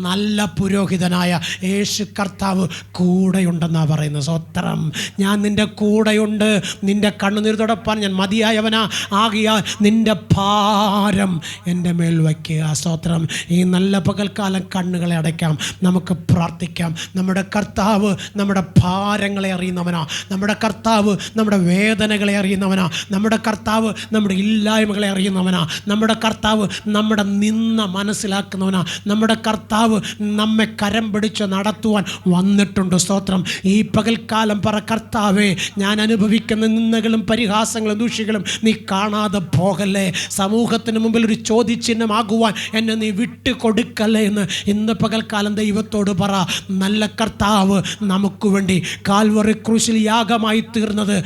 നല്ല പുരോഹിതനായ യേശു കർത്താവ് കൂടെയുണ്ടെന്നാണ് പറയുന്നത്. സ്വത്രം ഞാൻ നിൻ്റെ കൂടെയുണ്ട്. നിൻ്റെ കണ്ണുനീർ തുടപ്പാൻ ഞാൻ മതിയായവനാ. ആകിയാൽ നിൻ്റെ ഭാരം എൻ്റെ മേൽ വയ്ക്കുക. സ്തോത്രം. ഈ നല്ല പകൽക്കാലം കണ്ണുകളെ അടയ്ക്കാം, നമുക്ക് പ്രാർത്ഥിക്കാം. നമ്മുടെ കർത്താവ് നമ്മുടെ ഭാരങ്ങളെ അറിയുന്നവനാ. നമ്മുടെ കർത്താവ് നമ്മുടെ വേദനകളെ അറിയുന്നവനാ. നമ്മുടെ കർത്താവ് നമ്മുടെ ഇല്ലായ്മകളെ അറിയുന്നവനാ. നമ്മുടെ കർത്താവ് നമ്മുടെ നിന്ന മനസ്സിലാക്കുന്നവനാ. നമ്മുടെ കർത്താവ് നമ്മെ കരം പിടിച്ച് നടത്തുവാൻ വന്നിട്ടുണ്ട്. സ്തോത്രം. ഈ പകൽക്കാലം പറ, കർത്താവേ ഞാൻ അനുഭവിക്കുന്ന നിന്ദകളും പരിഹാസങ്ങളും ദൂഷ്യങ്ങളും നീ കാണാതെ പോകല്ലേ. സമൂഹത്തിന് മുമ്പിൽ ഒരു ചോദ്യചിഹ്നമാകുവാൻ എന്നെ നീ വിട്ടു കൊടുക്കല്ലേ എന്ന് ഇന്ന് പകൽക്കാലം ദൈവത്തോട് പറ. നല്ല കർത്താവ് നമുക്ക് വേണ്ടി കാൽവറി ക്രൂശിൽ യാഗമായി തീർന്നത്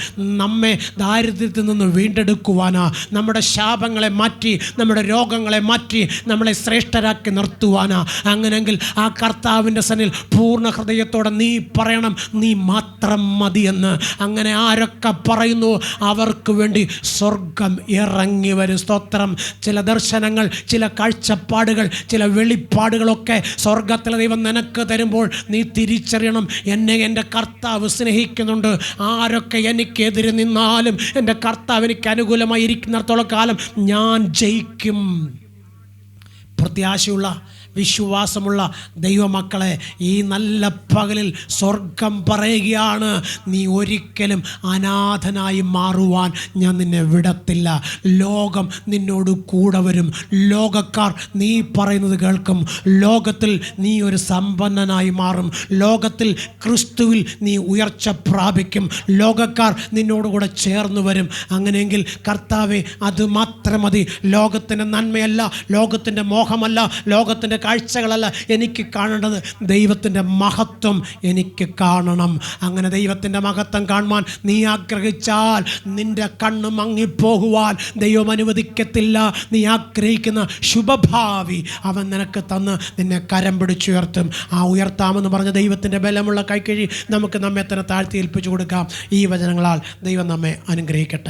നമ്മെ ദാരിദ്ര്യത്തിൽ നിന്ന് വീണ്ടെടുക്കുവാനാ. നമ്മുടെ ശാപങ്ങളെ മാറ്റി, നമ്മുടെ രോഗങ്ങളെ മാറ്റി, നമ്മളെ ശ്രേഷ്ഠരാക്കി നിർത്തുവാനാ. അങ്ങനെങ്കിൽ ആ കർത്താവിൻ്റെ സന്നിൽ പൂർണ്ണ ഹൃദയത്തോടെ നീ പറയണം, നീ മാത്രം മതിയെന്ന്. അങ്ങനെ ആരൊക്കെ പറയുന്നു അവർക്ക് വേണ്ടി സ്വർഗം ഇറങ്ങി വരും. സ്തോത്രം. ചില ദർശനങ്ങൾ, ചില കാഴ്ചപ്പാടുകൾ, ചില വെളിപ്പാടുകളൊക്കെ സ്വർഗത്തിലെ ദൈവം നിനക്ക് തരുമ്പോൾ നീ തിരിച്ചറിയണം, എന്നെ എൻ്റെ കർത്താവ് സ്നേഹിക്കുന്നുണ്ട്. ആരൊക്കെ എനിക്കെതിരെ നിന്നാലും എൻ്റെ കർത്താവ് എനിക്ക് അനുകൂലമായി ഇരിക്കുന്നിടത്തോളം കാലം ഞാൻ ജയിക്കും. പ്രത്യാശയുള്ള വിശ്വാസമുള്ള ദൈവമക്കളെ, ഈ നല്ല പകലിൽ സ്വർഗം പറയുകയാണ്, നീ ഒരിക്കലും അനാഥനായി മാറുവാൻ ഞാൻ നിന്നെ വിടത്തില്ല. ലോകം നിന്നോട് കൂടെ വരും. ലോകക്കാർ നീ പറയുന്നത് കേൾക്കും. ലോകത്തിൽ നീ ഒരു സമ്പന്നനായി മാറും. ലോകത്തിൽ ക്രിസ്തുവിൽ നീ ഉയർച്ച പ്രാപിക്കും. ലോകക്കാർ നിന്നോടുകൂടെ ചേർന്ന് വരും. അങ്ങനെയെങ്കിൽ കർത്താവെ, അത് മാത്രം മതി. ലോകത്തിൻ്റെ നന്മയല്ല, ലോകത്തിൻ്റെ മോഹമല്ല, ലോകത്തിൻ്റെ കാഴ്ചകളല്ല എനിക്ക് കാണേണ്ടത്. ദൈവത്തിൻ്റെ മഹത്വം എനിക്ക് കാണണം. അങ്ങനെ ദൈവത്തിൻ്റെ മഹത്വം കാണുവാൻ നീ ആഗ്രഹിച്ചാൽ നിൻ്റെ കണ്ണ് മങ്ങിപ്പോകുവാൻ ദൈവം അനുവദിക്കത്തില്ല. നീ ആഗ്രഹിക്കുന്ന ശുഭഭാവി അവൻ നിനക്ക് തന്ന് നിന്നെ കരം പിടിച്ചുയർത്തും. ആ ഉയർത്താമെന്ന് പറഞ്ഞ ദൈവത്തിൻ്റെ ബലമുള്ള കൈക്കഴി നമുക്ക് നമ്മെ തന്നെ താഴ്ത്തി ഏൽപ്പിച്ചു കൊടുക്കാം. ഈ വചനങ്ങളാൽ ദൈവം നമ്മെ അനുഗ്രഹിക്കട്ടെ.